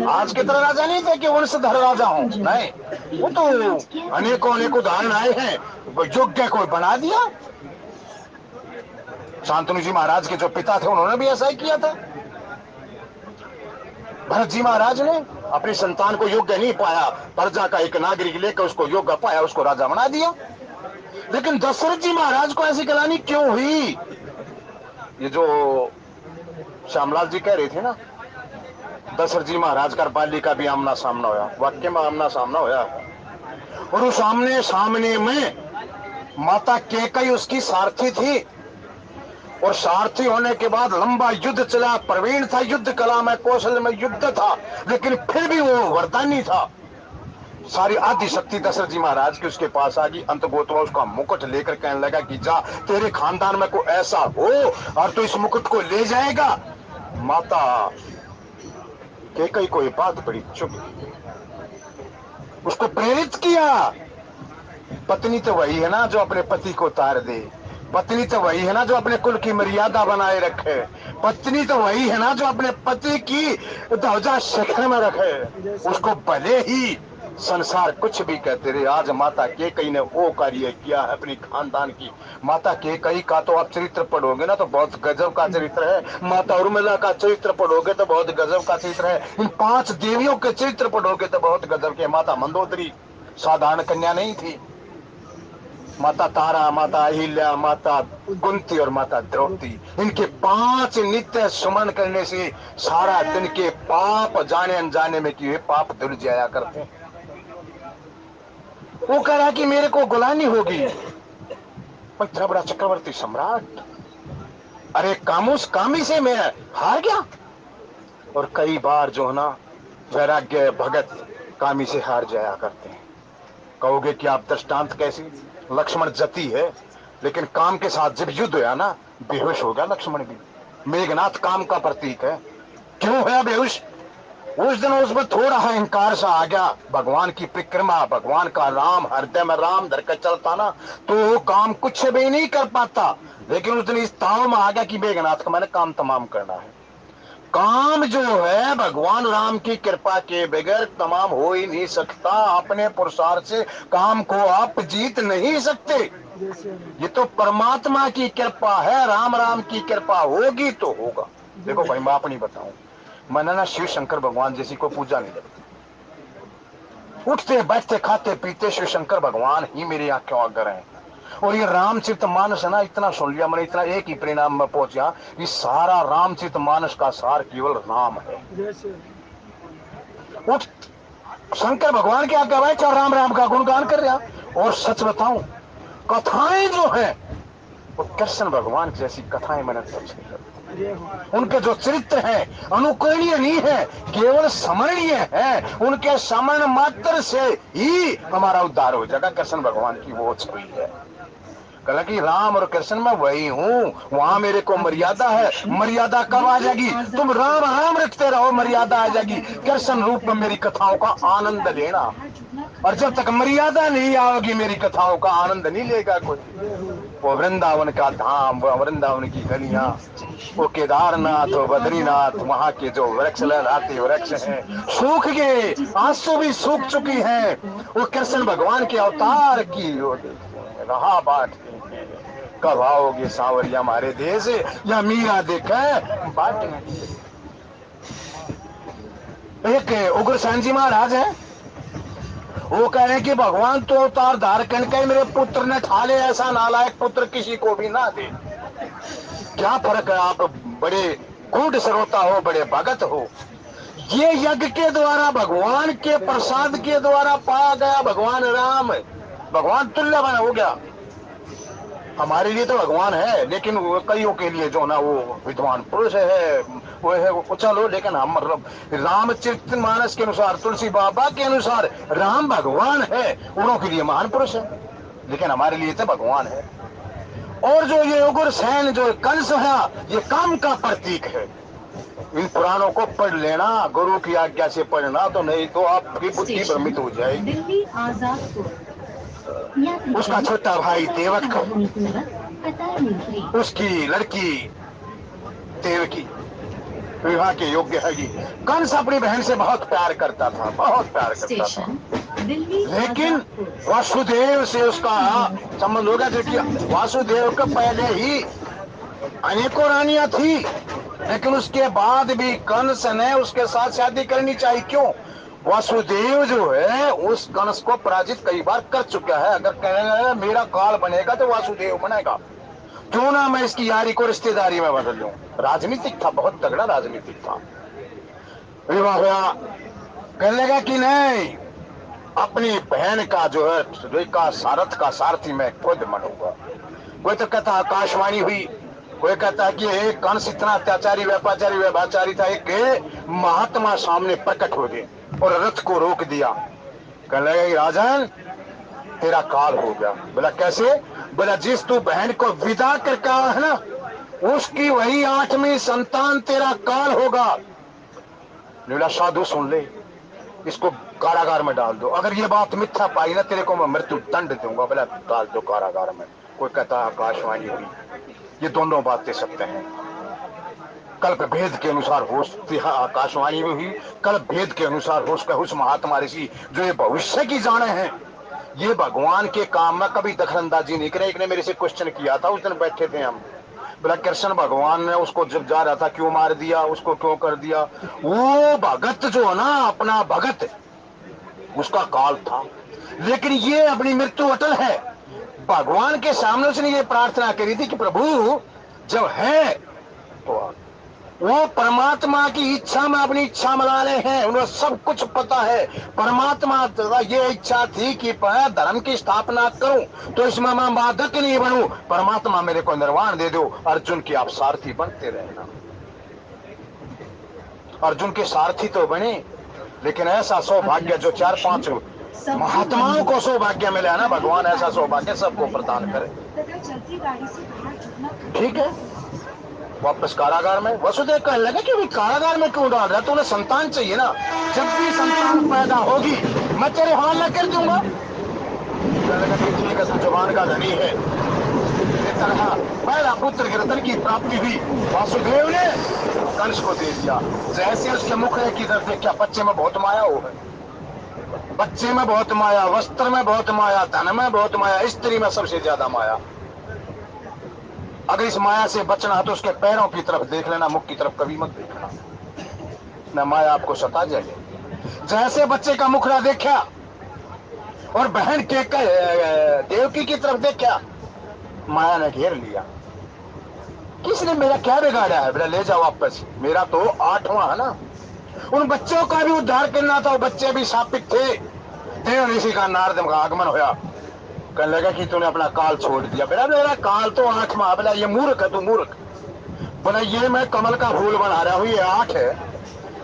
आज की तरह राजा नहीं थे कि वंशधर राजा हो, नहीं, वो तो अनेकों अनेकों उदाहरण आए हैं, योग्य को बना दिया। शांतनु जी महाराज के जो पिता थे उन्होंने भी ऐसा ही किया था। भरत जी महाराज ने अपनी संतान को योग्य नहीं पाया, प्रजा का एक नागरिक लेकर उसको योग्य पाया, उसको राजा बना दिया। लेकिन दशरथ जी महाराज को ऐसी गलानी क्यों हुई? ये जो श्यामलाल जी कह रहे थे ना, दशरथ जी महाराज का बाली का भी आमना सामना होया, वाक्य में आमना सामना होया। और उस आमने सामने में माता कैकेयी उसकी सारथी थी, और सारथी होने के बाद लंबा युद्ध चला, प्रवीण था युद्ध कला में, कौशल में युद्ध था, लेकिन फिर भी वो वरदानी था। सारी आदि शक्ति दशरथ जी महाराज की उसके पास आ गई। अंत गोतवा उसका मुकुट लेकर कहने लगा कि जा, तेरे खानदान में कोई ऐसा हो और तो इस मुकुट को ले जाएगा। माता कैकेयी को ये बात बड़ी चुभ, उसको प्रेरित किया। पत्नी तो वही है ना जो अपने पति को तार दे, पत्नी तो वही है ना जो अपने कुल की मर्यादा बनाए रखे, पत्नी तो वही है ना जो अपने पति की ध्वजा शिखर में रखे, उसको भले ही संसार कुछ भी कहते रहे। आज माता कैकेयी ने वो कार्य किया है अपनी खानदान की। माता कैकेयी का तो आप चरित्र पढ़ोगे ना तो बहुत गजब का चरित्र है। माता उर्मिला का चरित्र पढ़ोगे तो बहुत गजब का चरित्र है। इन 5 देवियों के चरित्र पढ़ोगे तो बहुत गजब के। माता मंदोदरी साधारण कन्या नहीं थी। माता तारा, माता अहिल्या, माता कुंती और माता द्रौपदी, इनके 5 नित्य सुमन करने से सारा दिन के पाप जाने अनजाने में किए पाप धुल जाया करते हैं। वो कह रहा कि मेरे को गुलामी होगी। इतना बड़ा चक्रवर्ती सम्राट, अरे कामुस कामी से मैं हार गया। और कई बार जो है ना वैराग्य भगत कामी से हार जाया करते हैं। कहोगे कि आप दृष्टांत कैसी? लक्ष्मण जति है, लेकिन काम के साथ जब युद्ध हुआ ना बेहोश हो गया लक्ष्मण भी। मेघनाथ काम का प्रतीक है, क्यों है बेहोश? उस दिन उसमें थोड़ा अहंकार सा आ गया। भगवान की परिक्रमा, भगवान का राम हृदय में राम धर कर चलता ना तो वो काम कुछ भी नहीं कर पाता। लेकिन उस दिन इस ताव में आ गया कि मेघनाथ का मैंने काम तमाम करना है। काम जो है भगवान राम की कृपा के बगैर तमाम हो ही नहीं सकता। अपने पुरुषार्थ से काम को आप जीत नहीं सकते। ये तो परमात्मा की कृपा है, राम राम की कृपा होगी तो होगा। देखो भाई मैं अपनी बताऊं, मैंने ना शिव शंकर भगवान जैसी को पूजा नहीं करती। उठते बैठते खाते पीते शिव शंकर भगवान ही मेरी आंखों आगे हैं। और ये रामचरितमानस है ना, इतना सुन लिया मैंने, इतना एक ही परिणाम में पहुंचा, ये सारा रामचरितमानस का सार केवल राम है। उठ शंकर भगवान के आगे बैठा राम राम का गुणगान कर रहा। और सच बताऊं कथाएं जो है वो कृष्ण भगवान जैसी कथाएं मैंने कुछ नहीं करती। उनके जो चरित्र हैं अनुकरणीय नहीं है, केवल स्मरणीय है। उनके स्मरण मात्र से ही हमारा उद्धार हो जाएगा। कृष्ण भगवान की वो छवि है। कहा कि राम और कृष्ण में वही हूँ, वहां मेरे को मर्यादा है। मर्यादा कब आ जाएगी? तुम राम राम रखते रहो, मर्यादा आ जाएगी। कृष्ण रूप में मेरी कथाओं का आनंद लेना। और जब तक मर्यादा नहीं आएगी मेरी कथाओं का आनंद नहीं लेगा कोई। वो वृंदावन का धाम, वो वृंदावन की गलियां, वो केदारनाथ, वो बद्रीनाथ, वहां के जो वृक्ष लहराते वृक्ष हैं सूख गए, आंसू भी सूख चुकी हैं। वो कृष्ण भगवान के अवतार की रहा बात कब आओगे सांवरिया हमारे देश, या मीरा देखे बात। एक उग्रसेन जी महाराज है, वो कह रहे हैं कि भगवान तो अवतार धार करके मेरे पुत्र ने खा ले, ऐसा नालायक पुत्र किसी को भी ना दे। क्या फर्क है? आप बड़े गूढ़ श्रोता हो, बड़े भगत हो। ये यज्ञ के द्वारा भगवान के प्रसाद के द्वारा पाया गया भगवान राम, भगवान तुल्य बना हो गया। हमारे लिए तो भगवान है, लेकिन कईयों के लिए जो ना वो विद्वान पुरुष है वो है वो चलो। लेकिन हम रामचरितमानस के अनुसार, तुलसी बाबा के अनुसार राम भगवान है, उनों के लिए महान पुरुष है, लेकिन हमारे लिए तो भगवान है। और जो ये उग्रसेन जो कंस है ये काम का प्रतीक है। इन पुराणों को पढ़ लेना, गुरु की आज्ञा से पढ़ना, तो नहीं तो आपकी बुद्धि भ्रमित हो जाएगी।
दिल्ली आजादपुर।
उसका छोटा भाई देवक, उसकी लड़की देवकी विवाह के योग्य है। कंस अपनी बहन से बहुत प्यार करता था, बहुत प्यार करता था, लेकिन वासुदेव से उसका संबंध हो गया। क्योंकि वासुदेव के पहले ही अनेकों रानियां थी, लेकिन उसके बाद भी कंस ने उसके साथ शादी करनी चाहिए। क्यों? वासुदेव जो है उस कंस को पराजित कई बार कर चुका है। अगर कहने मेरा काल बनेगा तो वासुदेव बनेगा, क्यों ना मैं इसकी यारी को रिश्तेदारी में बदल लूं। राजनीतिक था, बहुत तगड़ा राजनीतिक था। विवाह हुआ। कहने लगा कि नहीं, अपनी बहन का जो है का सारथ का सारथी मैं खुद बनूंगा। कोई तो कहता आकाशवाणी हुई, कोई कहता है कि एक कंस इतना अत्याचारी व्यभाचारी था, एक महात्मा सामने प्रकट हो गए और रथ को रोक दिया। कहने लगा राजन तेरा काल हो गया। बोला कैसे? बोला जिस तू बहन को विदा करके आया है ना, उसकी वही 8वीं संतान तेरा काल होगा। बोला साधु सुन ले, इसको कारागार में डाल दो, अगर ये बात मिथ्या पाई ना तेरे को मैं मृत्यु दंड दूंगा। बोला डाल दो कारागार में। कोई कहता आकाशवाणी हुई, ये दोनों बातें सत्य हैं। कल्प भेद के अनुसार होश, आकाशवाणी में हुई, कल्प भेद के अनुसार होश का उस महात्मा ऋषि जो ये भविष्य की जाने हैं, ये भगवान के काम में कभी दखलंदाजी नहीं करे। एक ने मेरे से क्वेश्चन किया था, उस दिन बैठे थे हम, बोला कृष्ण भगवान ने उसको जब जा रहा था क्यों मार दिया, उसको क्यों कर दिया? वो भगत जो है ना, अपना भगत, उसका काल था, लेकिन ये अपनी मृत्यु अटल है। भगवान के सामने उसने ये प्रार्थना करी थी कि प्रभु जब है तो वो परमात्मा की इच्छा में अपनी इच्छा मना रहे हैं, उन्हें सब कुछ पता है। परमात्मा ये इच्छा थी कि धर्म की स्थापना करूं तो इसमें मैं बाधक नहीं बनूं। परमात्मा मेरे को निर्वाण दे दो, अर्जुन की आप सारथी बनते रहना। अर्जुन के सारथी तो बने, लेकिन ऐसा सौभाग्य जो 4-5 महात्माओं को सौभाग्य मिला ना, भगवान ऐसा सौभाग्य सबको प्रदान करे।
चलती गाड़ी से बाहर झुकना
ठीक है, वापस कारागार में। वसुदेव कहने लगे कि कारागार में क्यों डाल रहा, तूने संतान चाहिए ना, जब भी संतान पैदा होगी मैं तेरे हवाले कर दूंगा। ठीक है, जुबान का धनी है। तरह पहला पुत्र कीर्तन की प्राप्ति हुई, वासुदेव ने कंस को दे दिया। जैसे उसके मुख की तरफ देखा, बच्चे में बहुत माया हो है, बच्चे में बहुत माया, वस्त्र में बहुत माया, धन में बहुत माया, स्त्री में सबसे ज्यादा माया। अगर इस माया से बचना है तो उसके पैरों की तरफ देख लेना, मुख की तरफ कभी मत देखना, न माया आपको सता जाए। जैसे बच्चे का मुखड़ा देखा और बहन के देवकी की तरफ देखा, माया ने घेर लिया। किसने मेरा क्या बिगाड़ा है? बोला ले जाओ वापस, मेरा तो 8वां है ना। उन बच्चों का भी उद्धार करना था, बच्चे भी शापित थे। देव ऋषि का नारद का आगमन होया। कहने लगा कि तूने अपना काल छोड़ दिया। बोला मेरा काल तो 8वां। बोला ये मूर्ख है तू, मूर्ख। बोला ये मैं कमल का फूल बना रहा हूँ, ये 8 है,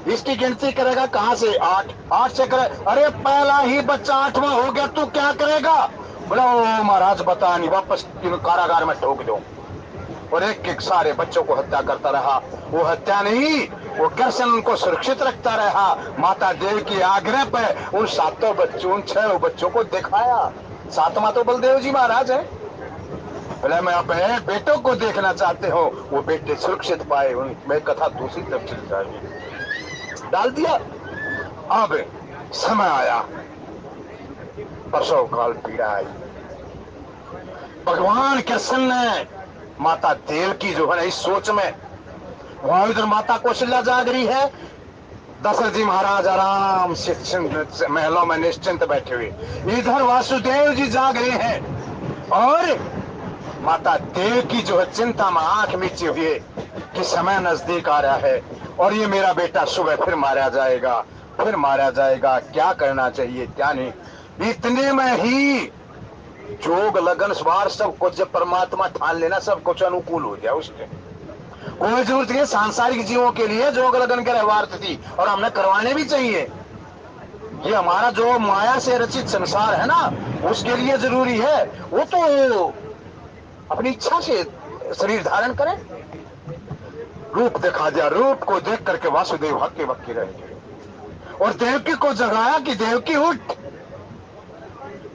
इसकी गिनती करेगा कहाँ से? 8 से करे। अरे पहला ही बच्चा 8वां हो गया, तू क्या करेगा? बोला ओ महाराज बता नहीं, वापस कारागार में ठोक दो। और एक एक सारे बच्चों को हत्या करता रहा। वो हत्या नहीं, वो कृष्ण उनको सुरक्षित रखता रहा। माता देव की आग्रह पर उन 7 बच्चों, उन 6 बच्चों को दिखाया। 7वां तो बलदेव जी महाराज है। बोले मैं अपने बेटों को देखना चाहते हो, वो बेटे सुरक्षित पाए। मैं कथा दूसरी तरफ चली जाएगी, डाल दिया। अब समय आया, प्रसव काल पीड़ा आई। भगवान कृष्ण ने माता देव की जो है ना, इस सोच में, वहां इधर माता कौशल्या जाग रही है, दशरथ जी महाराज आराम से महलों में निश्चिंत बैठे हुए, इधर वासुदेव जी जाग रहे हैं। और माता देव की जो है चिंता में आंख मीचे हुए कि समय नजदीक आ रहा है और ये मेरा बेटा सुबह फिर मारा जाएगा, फिर मारा जाएगा, क्या करना चाहिए क्या नहीं। इतने में ही जोग लगन स्वार सब कुछ जब परमात्मा ठान लेना, सब कुछ अनुकूल हो जाए। उसके कोई जरूरत नहीं, सांसारिक जीवों के लिए जोग लगन के व्यवहार थी और हमने करवाने भी चाहिए। ये हमारा जो माया से रचित संसार है ना, उसके लिए जरूरी है। वो तो अपनी इच्छा से शरीर धारण करें। रूप दिखा दिया, रूप को देख करके वासुदेव हक्के बक्के रह गए और देवकी को जगाया कि देवकी उठ।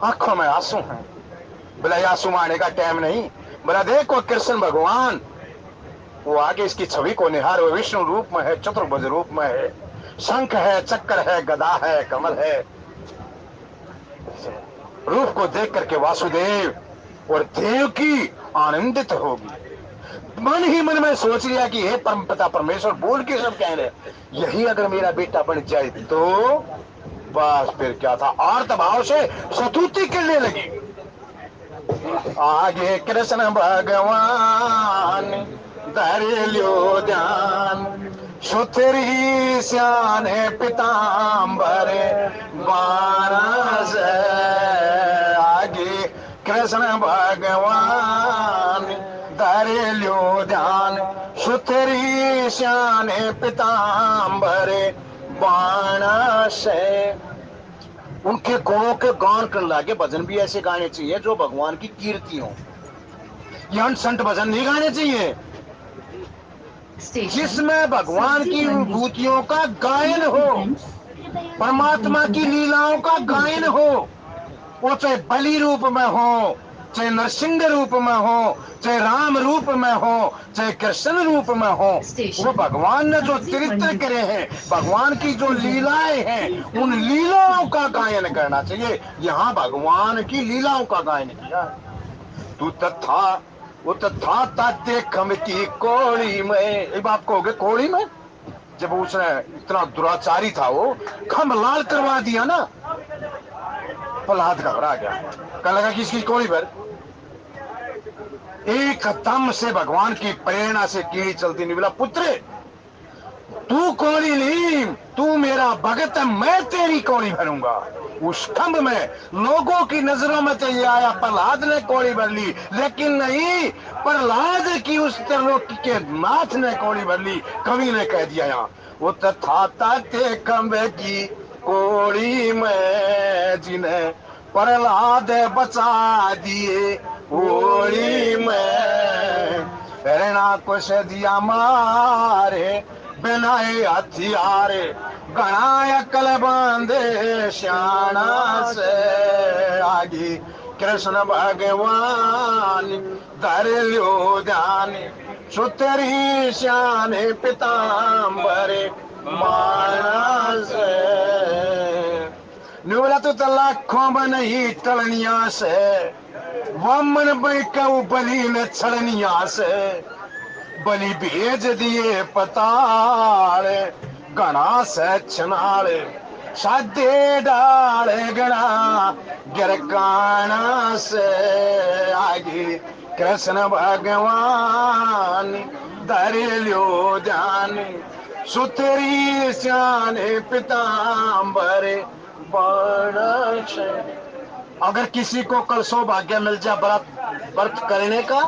आंखों में आंसू हैं। बोला आंसू आने का टाइम नहीं। बोला देखो कृष्ण भगवान, वो आगे इसकी छवि को निहार, वो विष्णु रूप में है, चतुर्भुज रूप में है, शंख है, चक्र है, गदा है, कमल है। रूप को देख करके वासुदेव और देवकी आनंदित होगी। मन ही मन में सोच लिया कि हे परम पिता परमेश्वर, बोल के सब कह रहे, यही अगर मेरा बेटा बन जाए तो बस फिर क्या था। आर्त भाव से स्तुति करने लगी। आगे कृष्ण भगवान धरे लो ध्यान, सुथरी श्याने पिताम्बर बारस आगे कृष्ण भगवान धरे ल्यो ध्यान। सुथरी श्याने पिताम्बर बाणस। उनके गुणों के गान करने लगे। भजन भी ऐसे गाने चाहिए जो भगवान की कीर्ति हो। ये अंट संट भजन नहीं गाने चाहिए जिसमें भगवान की विभूतियों का गायन हो, परमात्मा की लीलाओं का गायन हो। वो चाहे बलि रूप में हो, चाहे नरसिंह रूप में हो, चाहे राम रूप में हो, चाहे कृष्ण रूप में हो, वो भगवान ने जो चरित्र करे हैं, भगवान की जो लीलाएं हैं, उन लीलाओं का गायन करना चाहिए। यहाँ भगवान की लीलाओं का गायन किया। तू तथा वो तथा ताते खम की कोड़ी में, एक बात कहोगे कोड़ी में, जब उसने इतना दुराचारी था वो खम लाल करवा दिया ना, प्रहलाद घबरा गया। कहने लगा कि इसकी कोड़ी पर एक दम से भगवान की प्रेरणा से कीड़ी चलती नहीं। बोला पुत्र तू कोड़ी नहीं, तू मेरा भगत है, मैं तेरी कोड़ी भरूंगा। उस खंभ में लोगों की नजरों में तो ये आया प्रहलाद ने कोड़ी भर ली, लेकिन नहीं, प्रहलाद की उस त्रिलोकी के नाथ ने कोड़ी भर ली। कवि ने कह दिया यहाँ वो तथा ते खंभ की कोड़ी में जिन्हें प्रहलाद बचा दिए कोड़ी में। रणा कुछ दिया मारे बनाए हथियार गणाय कल बांधे श्याणा से आगे कृष्ण भगवान धर ल्यो ध्यान। सुतरी श्याने पिताम्बर मानस। बोला तो लाखों बनही टलनिया से वामन बैकऊ बलि ने छड़निया से बलि भेज दिए पताल गणा से छनाल साधे डाल गणा गिरकाना से आगे कृष्ण भगवान धर ल्यो ध्यान। सुतरी श्याने पिताम्बर बाणस। अगर किसी को कल सौभाग्य मिल जाए व्रत करने का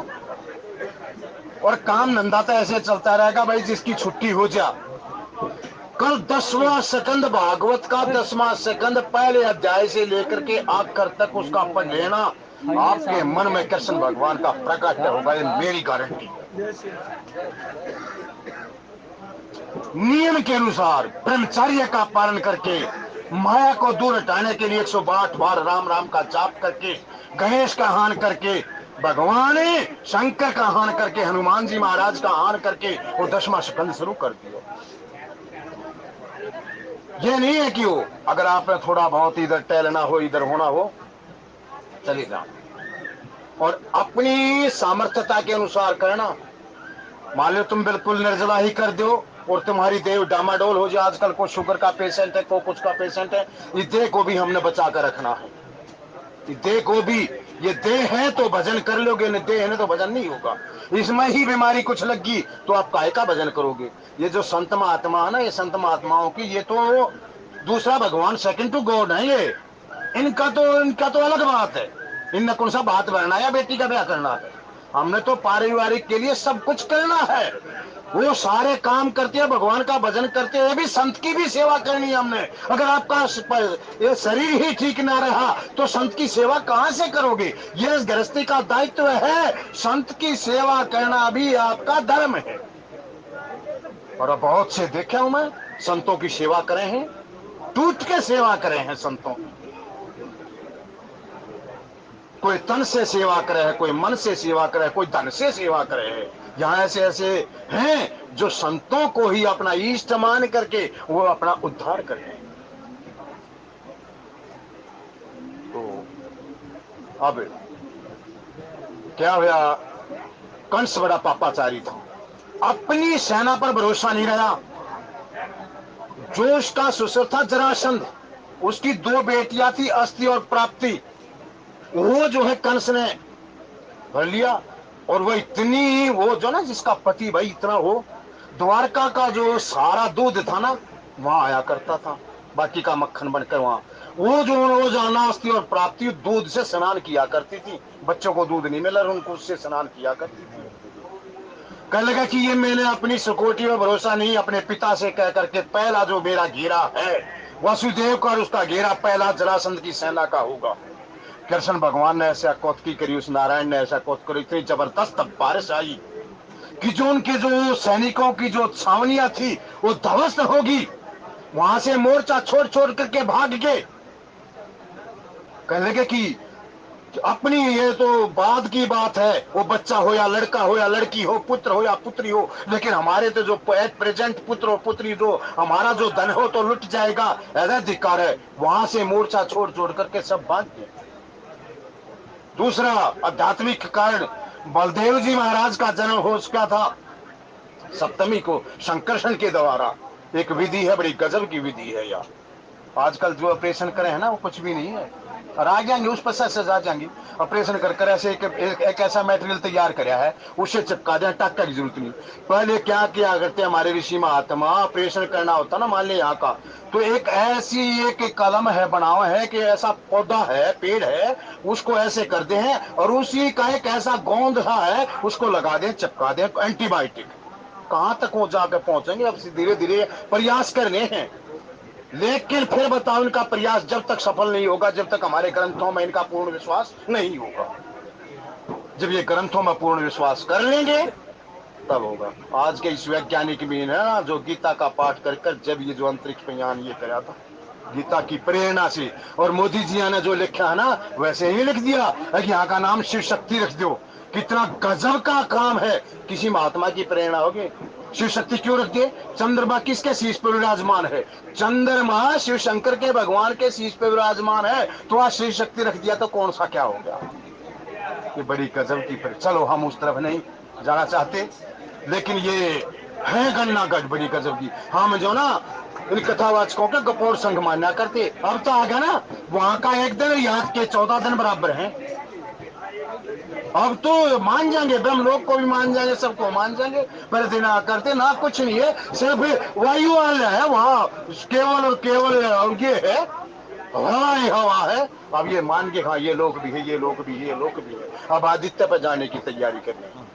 और काम धंधा तो ऐसे चलता रहेगा भाई, जिसकी छुट्टी हो जा, कल 10वां सेकंड भागवत का 10वां सेकंड पहले अध्याय से लेकर के आखिर तक उसका पढ़ लेना, आपके मन में कृष्ण भगवान का प्रकट होगा, ये मेरी गारंटी। नियम के अनुसार ब्रह्मचर्य का पालन करके, माया को दूर हटाने के लिए 108 बार राम राम का जाप करके, गणेश का आह्वान करके, भगवान शंकर का आह्वान करके, हनुमान जी महाराज का आह्वान करके वो 10वां स्कंद शुरू कर दिया। ये नहीं है कि वो अगर आपने थोड़ा बहुत इधर टहलना हो, इधर होना हो, चले जाओ और अपनी सामर्थ्यता के अनुसार करना। मान लो तुम बिल्कुल निर्जला ही कर दो और तुम्हारी देह डामाडोल हो जाए, आजकल को शुगर का पेशेंट है, को कुछ का पेशेंट है, इस देह को भी हमने बचा कर रखना है। इस देह को भी, ये देह है तो भजन कर लोगे, नहीं देह है तो भजन नहीं होगा। इसमें ही बीमारी कुछ लगी तो आप काहे का भजन करोगे। ये जो संत महात्मा है ना, ये संत महात्माओं की ये तो दूसरा भगवान, सेकंड टू गॉड है ये। इनका तो अलग बात है। इनने कौन सा बात भरना या बेटी का ब्याह करना है। हमने तो पारिवारिक के लिए सब कुछ करना है। वो सारे काम करते हैं, भगवान का भजन करते हैं, भी संत की भी सेवा करनी है हमने। अगर आपका ये शरीर ही ठीक ना रहा तो संत की सेवा कहां से करोगे। ये गृहस्थी का दायित्व है, संत की सेवा करना भी आपका धर्म है। और बहुत से देखे हूं मैं, संतों की सेवा करे हैं, टूट के सेवा करे हैं संतों की। कोई तन से सेवा करे है, कोई मन से सेवा करे है, कोई धन से सेवा करे है। यहाँ ऐसे ऐसे हैं जो संतों को ही अपना इष्ट मान करके वो अपना उद्धार करते हैं। तो अब क्या हुआ, कंस बड़ा पापाचारी था, अपनी सेना पर भरोसा नहीं रहा। जो उसका ससुर था जरासंध, उसकी 2 बेटियां थी अस्ति और प्राप्ति, वो जो है कंस ने भर लिया। और वो इतनी, वो जो ना जिसका पति भाई इतना हो, द्वारका का जो सारा दूध था ना वहां आया करता था, बाकी का मक्खन बनकर वहां। वो जो रोजाना अस्थि और प्राप्ति दूध से स्नान किया करती थी, बच्चों को दूध नहीं मिला, उनको उससे स्नान किया करती थी। कहने लगा कि ये मैंने अपनी सिक्योरिटी में भरोसा नहीं, अपने पिता से कह करके पहला जो मेरा घेरा है वसुदेव का और उसका घेरा पहला जरासंध की सेना का होगा। कृष्ण भगवान ने ऐसा कौतकी करी, उस नारायण ने ऐसा कौतक करी, इतनी जबरदस्त बारिश आई कि जो उनके जो सैनिकों की जो छावनियां थी वो ध्वस्त होगी। वहां से मोर्चा छोड़ छोड़ करके भाग गए। कहने लगे कि अपनी ये तो बाद की बात है, वो बच्चा हो या लड़का हो या लड़की हो, पुत्र हो या पुत्री हो, लेकिन हमारे तो जो प्रेजेंट पुत्र और पुत्री, जो हमारा जो धन हो तो लुट जाएगा, ऐसा धिक्कार है। वहां से मोर्चा छोड़ छोड़ करके सब भाग गए। दूसरा आध्यात्मिक कारण, बलदेव जी महाराज का जन्म हो चुका था सप्तमी को शंकरशन के द्वारा। एक विधि है, बड़ी गजब की विधि है यार। आजकल जो ऑपरेशन करे हैं ना वो कुछ भी नहीं है, और आ जाएंगे उस पर सच आ जाएंगे। ऑपरेशन कर कर ऐसे एक ऐसा मटेरियल तैयार कराया है, उसे चिपका दें, टक्का की जरूरत नहीं। पहले क्या किया करते हमारे ऋषि महात्मा, ऑपरेशन करना होता ना मान ले यहाँ का, तो एक ऐसी एक कलम है बनावा है कि ऐसा पौधा है, पेड़ है, उसको ऐसे कर दे हैं और उसी का एक ऐसा गोंद सा है उसको लगा दें, चिपका दें, एंटीबायोटिक। कहां तक वो जाकर पहुंचेंगे? अब धीरे धीरे प्रयास करने हैं, लेकिन फिर बताओ इनका प्रयास जब तक सफल नहीं होगा जब तक हमारे ग्रंथों में इनका पूर्ण विश्वास नहीं होगा। जब ये ग्रंथों में पूर्ण विश्वास कर लेंगे तब होगा। आज के इस वैज्ञानिक भी है ना जो गीता का पाठ कर कर जब ये जो अंतरिक्ष में यान ये करा था गीता की प्रेरणा से, और मोदी जी ने जो लिखा है ना वैसे ही लिख दिया कि यहाँ का नाम शिव शक्ति रख दो। कितना गजब का काम है, किसी महात्मा की प्रेरणा होगी। शिव शक्ति क्यों रख दिए? चंद्रमा किसके शीश पर विराजमान है? चंद्रमा शिव शंकर के भगवान के शीश पर विराजमान है, तो आज शिव शक्ति रख दिया तो कौन सा क्या हो गया? ये बड़ी गजब की चलो हम उस तरफ नहीं जाना चाहते, लेकिन ये है गन्ना गज बड़ी गजब की। हम जो ना इन कथावाचकों के कपोर संघ मान्या करते, अब तो आ गया ना वहां का एक दिन यहाँ के 14 दिन बराबर हैं। अब तो मान जाएंगे, ब्रह्म लोग को भी मान जाएंगे, सबको मान जाएंगे। पहले दिन करते ना कुछ नहीं है, सिर्फ वायु वाले है वहां, केवल और केवल और ये है हवा ही हवा है। अब ये मान के हाँ ये लोग भी है, ये लोग भी है, ये लोग भी है। अब आदित्य पर जाने की तैयारी कर रहे हैं।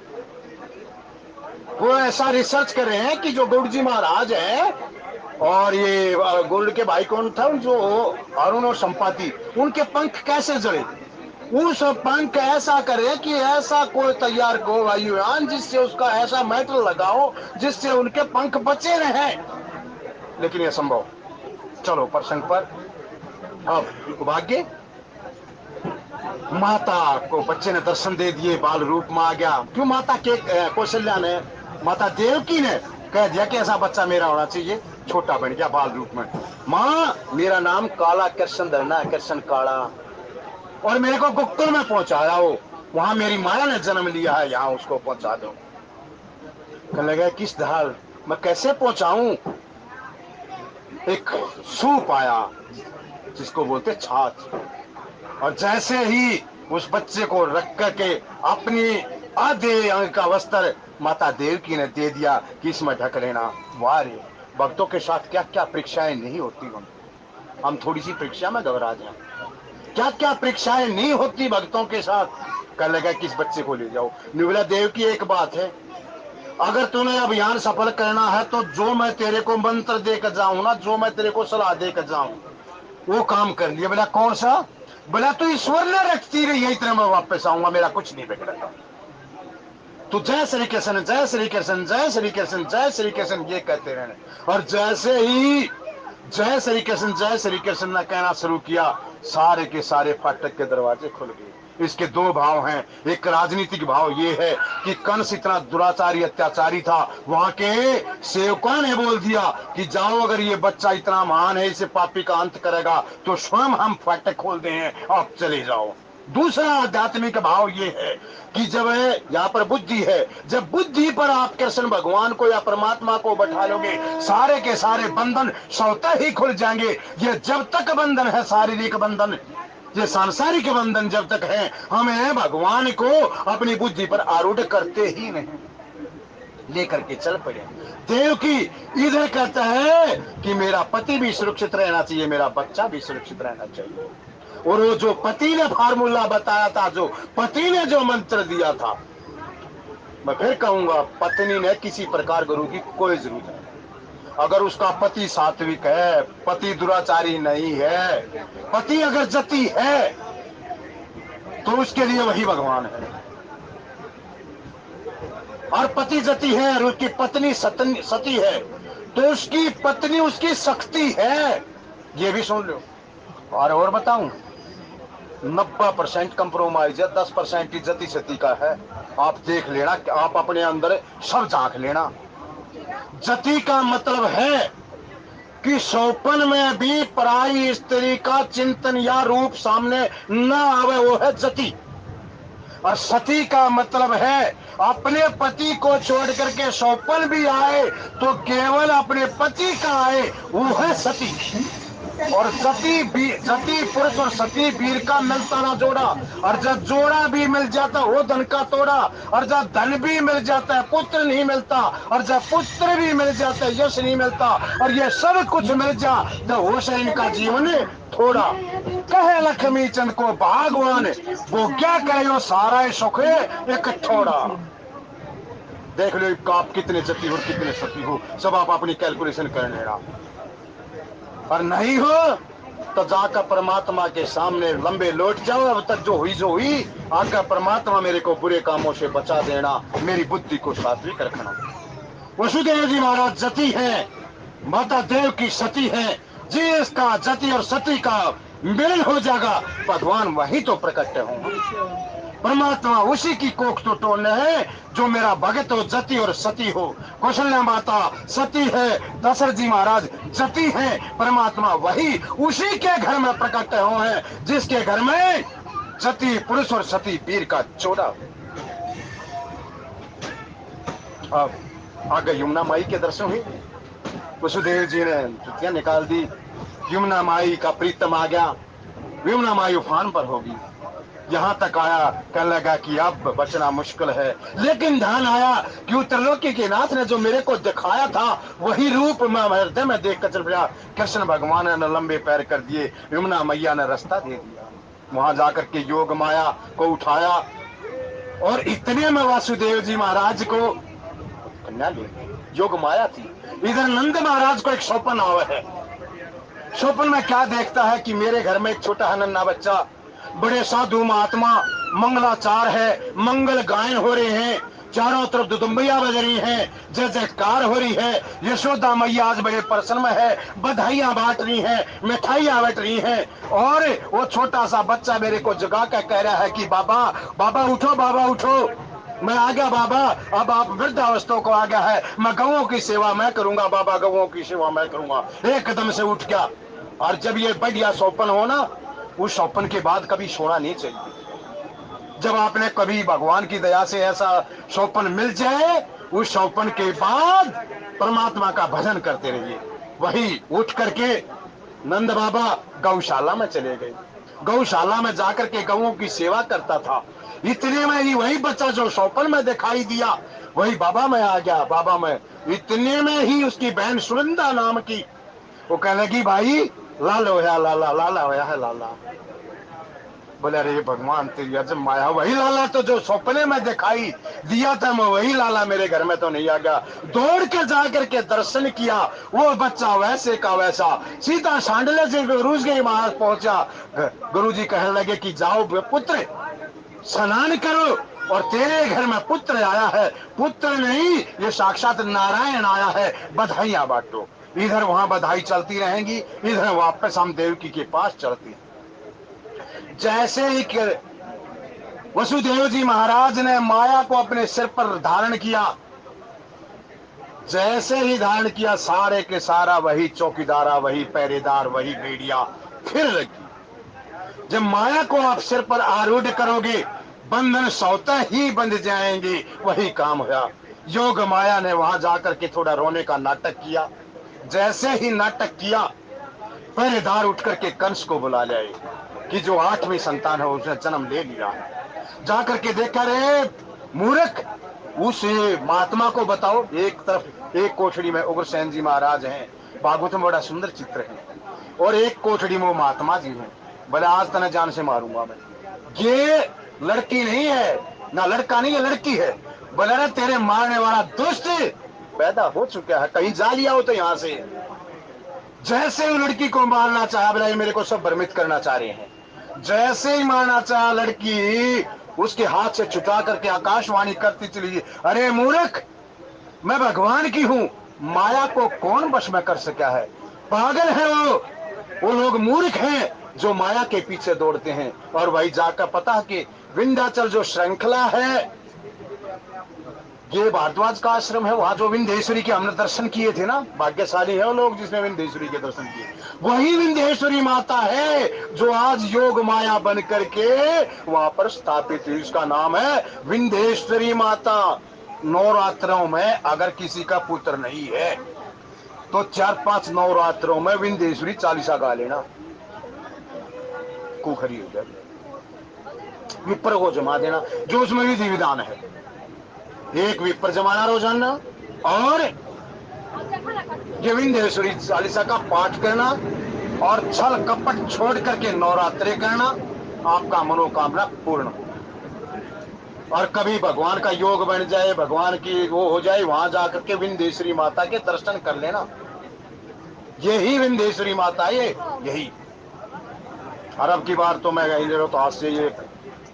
वो ऐसा रिसर्च कर रहे हैं कि जो गुरु जी महाराज है और ये गुरु के भाई कौन था जो अरुण और संपाति, उनके पंख कैसे जड़े, उस पंख ऐसा करे कि ऐसा कोई तैयार को वायुयान जिससे उसका ऐसा मेटल लगाओ जिससे उनके पंख बचे रहे, लेकिन यह संभव। चलो प्रसंग पर। अब भाग्य माता को बच्चे ने दर्शन दे दिए, बाल रूप में आ गया। क्यों? माता के कौशल्या ने, माता देवकी ने कह दिया कि ऐसा बच्चा मेरा होना चाहिए, छोटा बन गया बाल रूप में। माँ मेरा नाम काला कृष्ण धरना है, कृष्ण काला, और मेरे को गोकुल में पहुंचा हो, वहां मेरी माया ने जन्म लिया है, यहाँ उसको पहुंचा दो। कहने लगा किस धार मैं कैसे पहुंचाऊं? एक सूप आया जिसको बोलते छाछ, और जैसे ही उस बच्चे को रख करके अपनी आधे अंग का वस्त्र माता देवकी ने दे दिया कि इसमें ढक लेना। वाह रे, भक्तों के साथ क्या क्या परीक्षाएं नहीं होती, हम थोड़ी सी परीक्षा में घबरा जाए, क्या क्या परीक्षाएं नहीं होती भक्तों के साथ। कह लगा कि इस बच्चे को ले जाओ। निर्मला देव की एक बात है, अगर तूने अभियान सफल करना है तो जो मैं तेरे को मंत्र देकर जाऊं ना, जो मैं तेरे को सलाह देकर जाऊं वो काम कर लिया। बोला कौन सा? बोला तू ईश्वर ने रखती रही है, इतना मैं वापस आऊंगा, मेरा कुछ नहीं बिगड़ेगा। तो जय श्री कृष्ण, जय श्री कृष्ण, जय श्री कृष्ण, जय श्री कृष्ण ये कहते रहने, और जैसे ही जय श्री कृष्ण जय श्री कृष्ण ने कहना शुरू किया, सारे के सारे फाटक के दरवाजे खुल गए। इसके दो भाव हैं, एक राजनीतिक भाव ये है कि कंस इतना दुराचारी अत्याचारी था, वहां के सेवकों ने बोल दिया कि जाओ अगर ये बच्चा इतना महान है, इसे पापी का अंत करेगा तो स्वयं हम फाटक खोल दे हैं, आप चले जाओ। दूसरा आध्यात्मिक भाव ये है कि जब यहाँ पर बुद्धि है, जब बुद्धि पर आप कृष्ण भगवान को या परमात्मा को बैठा लोगे, सारे के सारे बंधन स्वतः ही खुल जाएंगे। ये जब तक बंधन है शारीरिक बंधन, ये सांसारिक बंधन जब तक है, हमें भगवान को अपनी बुद्धि पर आरूढ़ करते ही नहीं। लेकर के चल पड़े। देवकी इधर कहता है कि मेरा पति भी सुरक्षित रहना चाहिए, मेरा बच्चा भी सुरक्षित रहना चाहिए। और वो जो पति ने फार्मूला बताया था, जो पति ने जो मंत्र दिया था, मैं फिर कहूंगा पत्नी ने किसी प्रकार गुरु की कोई जरूरत नहीं। अगर उसका पति सात्विक है, पति दुराचारी नहीं है, पति अगर जति है, तो उसके लिए वही भगवान है। और पति जति है और उसकी पत्नी सती है, तो उसकी पत्नी उसकी शक्ति है। ये भी सुन लो। और बताऊं, 90% कंप्रोमाइज है, 10% इज्जती सती का है। आप देख लेना, आप अपने अंदर सब झांक लेना। जति का मतलब है कि सौपन में भी पराई स्त्री का चिंतन या रूप सामने न आवे, वो है जति। और सती का मतलब है अपने पति को छोड़ करके सौपन भी आए तो केवल अपने पति का आए, वो है सती। और सती पुरुष और सती वीर का मिलता ना जोड़ा। और जब जोड़ा भी मिल जाता वो धन का तोड़ा। और जब धन भी मिल जाता है पुत्र नहीं मिलता। और जब पुत्र भी मिल जाता है यश नहीं मिलता। और ये सब कुछ मिल जा तो वो से इनका जीवन थोड़ा। कहे लक्ष्मी चंद को भगवान, वो क्या करे वो सारा सुख एक थोड़ा। देख लो आप कितने जति हो कितने सती हो, सब आप अपनी कैलकुलेशन कर लेना। और नहीं हो तो जाकर परमात्मा के सामने लंबे लौट जाओ। अब तक जो हुई आकर परमात्मा मेरे को बुरे कामों से बचा देना, मेरी बुद्धि को सात्विक रखना। वसुदेव जी महाराज जति है, माता देव की सती है। जिसका जति और सती का मिलन हो जाएगा, भगवान वही तो प्रकट होंगे। परमात्मा उसी की कोख तो तोड़ने है जो मेरा भगत हो, जति और सती हो। कौशल्या माता सती है, दशरथ जी महाराज जति है। परमात्मा वही उसी के घर में प्रकट हुए हैं जिसके घर में जति पुरुष और सती वीर का जोड़ा। अब आगे यमुना माई के दर्शन हुए। वसुदेव जी ने जुतियां निकाल दी, यमुना माई का प्रीतम आ गया, यमुना माई उफान पर होगी। यहां तक आया, कहने लगा कि अब बचना मुश्किल है। लेकिन ध्यान आया कि उत्तरलोकी के नाथ ने जो मेरे को दिखाया था वही रूप मैं हृदय में देख कर चल पड़ा। कृष्ण भगवान ने लंबे पैर कर दिए, यमुना मैया ने रास्ता दे दिया। वहां जाकर के योग माया को उठाया और इतने में वासुदेव जी महाराज को कन्या ले योग माया थी। इधर नंद महाराज को एक स्वप्न आवा है। स्वप्न में क्या देखता है कि मेरे घर में एक छोटा नन्हा बच्चा, बड़े साधु महात्मा, मंगलाचार है, मंगल गायन हो रहे हैं, चारों तरफ दुदुम्बियां बज रही हैं, जय जयकार हो रही है। यशोदा मैया आज बड़े प्रसन्न है, बधाइयां बांट रही हैं, मिठाइयां बांट रही हैं। और वो छोटा सा बच्चा मेरे को जगा कर कह रहा है कि बाबा बाबा उठो, बाबा उठो, मैं आ गया बाबा। अब आप वृद्धावस्था को आ गया है, मैं गौओं की सेवा मैं करूंगा बाबा, गौओं की सेवा मैं करूंगा। एकदम से उठ गया। और जब ये बढ़िया स्वप्न हो ना, उस स्वप्न के बाद कभी सोना नहीं चाहिए। जब आपने कभी भगवान की दया से ऐसा स्वप्न मिल जाए, उस स्वप्न के बाद परमात्मा का भजन करते रहिए। वही उठ करके नंद बाबा गौशाला में चले गए। गौशाला में जाकर के गौओं की सेवा करता था। इतने में ही वही बच्चा जो स्वप्न में दिखाई दिया वही बाबा में आ गया। बाबा में इतने में ही उसकी बहन सुनंदा नाम की, वो कहने लगी भाई लाल होया लाला, लाला होया है लाला। बोले अरे भगवान तेरी अजब माया, वही लाला तो जो सपने में दिखाई दिया था, मैं वही लाला मेरे घर में तो नहीं आ गया। दौड़ के जाकर के दर्शन किया, वो बच्चा वैसे का वैसा सीधा सांडले से गुरु जी के पास पहुंचा। गुरु जी कहने लगे कि जाओ पुत्र स्नान करो, और तेरे घर में पुत्र आया है। पुत्र नहीं, ये साक्षात नारायण आया है, बधाइयां बांटो। इधर वहां बधाई चलती रहेंगी, इधर वापस हम देवकी के पास चलती हैं। जैसे ही वसुदेव जी महाराज ने माया को अपने सिर पर धारण किया, जैसे ही धारण किया सारे के सारा वही चौकीदारा, वही पहरेदार, वही भेड़िया फिर लगी। जब माया को आप सिर पर आरूढ़ करोगे बंधन स्वतः ही बंध जाएंगे, वही काम हुआ। योग माया ने वहां जाकर के थोड़ा रोने का नाटक किया। जैसे ही नाटक किया पहरेदार उठ करके कंस को बुला लाए कि जो 8वीं संतान है उसने जन्म ले लिया है। जाकर के देखा रे मूर्ख, उस महात्मा को बताओ। एक तरफ एक कोठड़ी में उग्रसेन जी महाराज हैं, भागवत में बड़ा सुंदर चित्र है, और एक कोठड़ी में वो महात्मा जी हैं। बोले आज तना जान से मारूंगा मैं। ये लड़की नहीं है, ना लड़का नहीं है, लड़की है। बोले अरे तेरे मारने वाला दुष्ट पैदा हो चुका है, कहीं जा लिया हो तो यहां से। जैसे ही लड़की को मारना चाहा, बोला ये मेरे को सब भ्रमित करना चाह रहे हैं। जैसे ही मारना चाहा, लड़की उसके हाथ से छुटा करके आकाशवाणी करती चली गई, अरे मूर्ख, मैं भगवान की हूं, माया को कौन वश में कर सका है? पागल है वो लोग मूर्ख हैं जो माया के पीछे दौड़ते हैं। और वही जाकर पता है कि विंध्याचल जो श्रृंखला है, ये भारद्वाज का आश्रम है, वहां जो विंध्येश्वरी के हमने दर्शन किए थे ना, भाग्यशाली है वो लोग जिसने विंध्येश्वरी के दर्शन किए। वही विंध्येश्वरी माता है जो आज योग माया बन करके वहां पर स्थापित है। इसका नाम है विंध्येश्वरी माता। नवरात्रों में अगर किसी का पुत्र नहीं है तो 4-5 नवरात्रों में विंध्येश्वरी चालीसा गा लेना, कुखरी हो जाए। विप्र को जमा देना, जो उसमें विधि विधान है। एक विप्र जमाना रोजाना, और ये विंध्येश्वरी चालीसा का पाठ करना, और छल कपट छोड़ करके नवरात्रे करना, आपका मनोकामना पूर्ण। और कभी भगवान का योग बन जाए, भगवान की वो हो जाए, वहां जाकर के विंध्येश्वरी माता के दर्शन कर लेना। यही विंध्येश्वरी माता है, यही। अरब की बार तो मैं तो आज से ये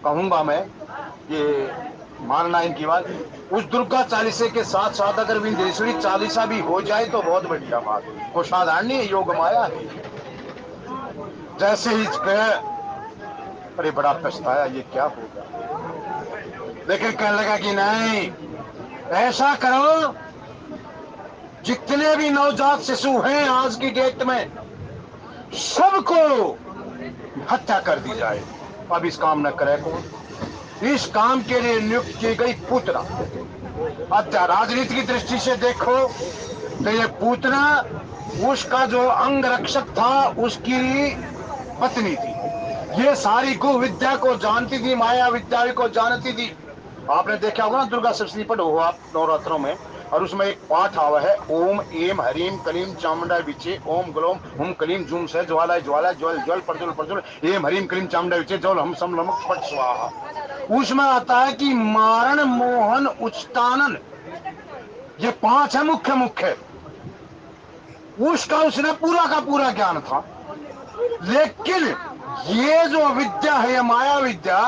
कहूंगा, मैं ये मानना इनकी बात। उस दुर्गा चालीसे के साथ साथ अगर विंध्येश्वरी चालीसा भी हो जाए तो बहुत बढ़िया बात है। वो साधारण नहीं है, योग माया है। जैसे ही अरे बड़ा पछताया, ये क्या होगा, लेकिन कहने लगा कि नहीं, ऐसा करो, जितने भी नवजात शिशु हैं आज की डेट में, सबको हत्या कर दी जाए। अब इस काम न करे कौन? इस काम के लिए नियुक्त की गई पूतना। अच्छा, राजनीति की दृष्टि से देखो तो ये पूतना उसका जो अंग रक्षक था, उसकी पत्नी थी। ये सारी गु विद्या को जानती थी, माया विद्या को जानती थी। आपने देखा होगा ना, दुर्गा सप्तशती पढ़ो आप नवरात्रों में, और उसमें एक पाठ आवा है, ओम एम हरीम कलीम चामुंडा विचे, ओम ग्लोम हुम कलीम जूम से ज्वाला ज्वाला ज्वल ज्वल प्रज्वल प्रज्वल, एम हरीम कलीम चामुंडा विचे, ज्वल हम सम लमक पट स्वाहा। उसमें आता है कि मारण मोहन उच्चानन, ये 5 है मुख्य मुख्य। उसका उसने पूरा का पूरा ज्ञान था। लेकिन ये जो विद्या है, ये माया विद्या,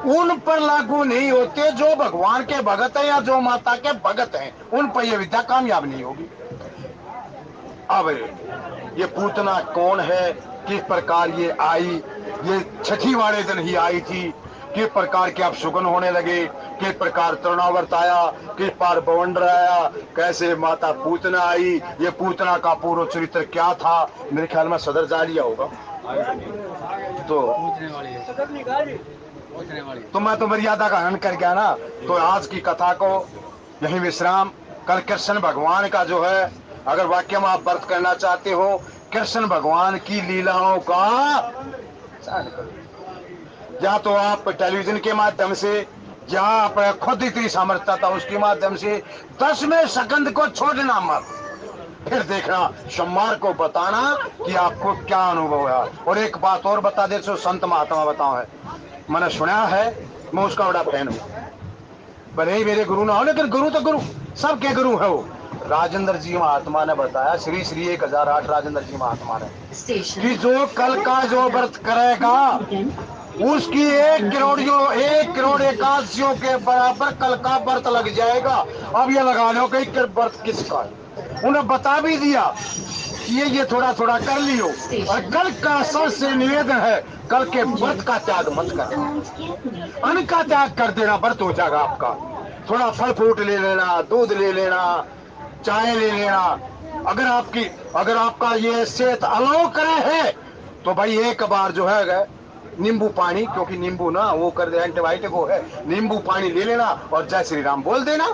उन पर लागू नहीं होते जो भगवान के भगत है या जो माता के भगत हैं, उन पर यह विद्या कामयाब नहीं होगी। अब ये पूतना कौन है, किस प्रकार ये आई, ये छठी वाले दिन ही आई थी, किस प्रकार के अब सुगन होने लगे, किस प्रकार तरुणावर्त आया, किस पार बवंडर आया, कैसे माता पूतना आई, ये पूतना का पूर्व चरित्र क्या था। मेरे ख्याल में सदर जा लिया होगा तो मैं तो मर्यादा का हनन कर गया ना। तो आज की कथा को यही विश्राम। कल कृष्ण भगवान का जो है, अगर वाक्य में आप व्रत करना चाहते हो, कृष्ण भगवान की लीलाओं का, या तो आप टेलीविजन के माध्यम से, या आप खुद इतनी सामर्थ्य था उसके माध्यम से 10वें सेकंड को छोड़ना मत, फिर देखना, सोमवार को बताना कि आपको क्या अनुभव है। और एक बात और बता दे, सो संत महात्मा बताओ है, मैंने सुना है, मैं उसका बड़ा फैन हूं। भले ही मेरे गुरु ना हो, लेकिन गुरु तो गुरु, सबके गुरु है वो। राजेंद्र जी महात्मा ने बताया, श्री श्री 1008 राजेंद्र जी महात्मा ने, कि जो कल का जो व्रत करेगा उसकी 1 करोड़ एकादशियों के बराबर कल का व्रत लग जाएगा। अब ये लगा लो कि व्रत किसका है, उन्हें बता भी दिया कि ये थोड़ा थोड़ा कर लियो। और कल का सबसे निवेदन है, कल के व्रत का त्याग मत करना, अन्न का त्याग कर देना, व्रत हो जाएगा आपका। थोड़ा फल फ्रूट ले लेना, दूध ले लेना, चाय ले लेना। अगर आपका ये सेहत अलाउ करे है तो भाई एक बार जो है नींबू पानी, क्योंकि नींबू ना वो कर दे, एंटीबायोटिक वो है, नींबू पानी ले लेना और जय श्री राम बोल देना।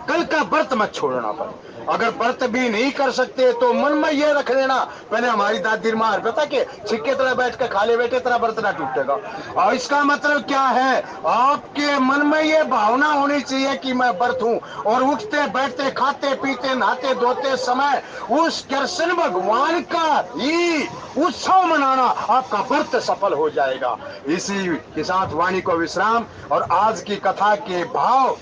कल का व्रत मत छोड़ना पर। अगर व्रत भी नहीं कर सकते तो मन में ये रख लेना, पहले हमारी दादी मार पता के छिक्के तरह बैठ के खाले बैठे तरह व्रत ना टूटेगा। और इसका मतलब क्या है, आपके मन में ये भावना होनी चाहिए कि मैं व्रत हूं, और उठते बैठते खाते पीते नहाते धोते समय उस कृष्ण भगवान का ही उत्सव मनाना, आपका व्रत सफल हो जाएगा। इसी के साथ वाणी को विश्राम। और आज की कथा के भाव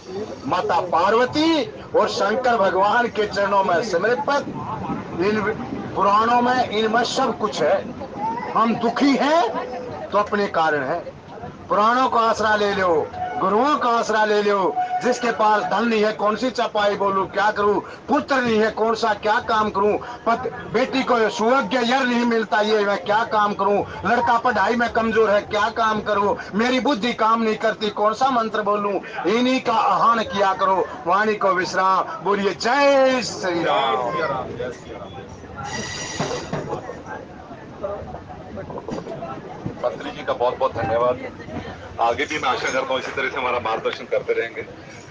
माता पार्वती और शंकर भगवान के चरणों में समर्पित। इन पुराणों में इनमें सब कुछ है। हम दुखी हैं तो अपने कारण है। पुराणों का आसरा ले लो, गुरुओं का आसरा ले लो। जिसके पास धन नहीं है कौन सी चपाई बोलूं, क्या करूं, पुत्र नहीं है कौन सा क्या काम करूं, बेटी को सुयोग्य यर नहीं मिलता, ये मैं क्या काम करूं, लड़का पढ़ाई में कमजोर है क्या काम करूं, मेरी बुद्धि काम नहीं करती कौन सा मंत्र बोलूं। इन्हीं का आह्वान किया करो। वाणी को विश्राम। बोलिए जय श्री राम।
मंत्री जी का बहुत बहुत धन्यवाद। आगे भी मैं आशा करता हूँ इसी तरह से हमारा मार्गदर्शन करते रहेंगे।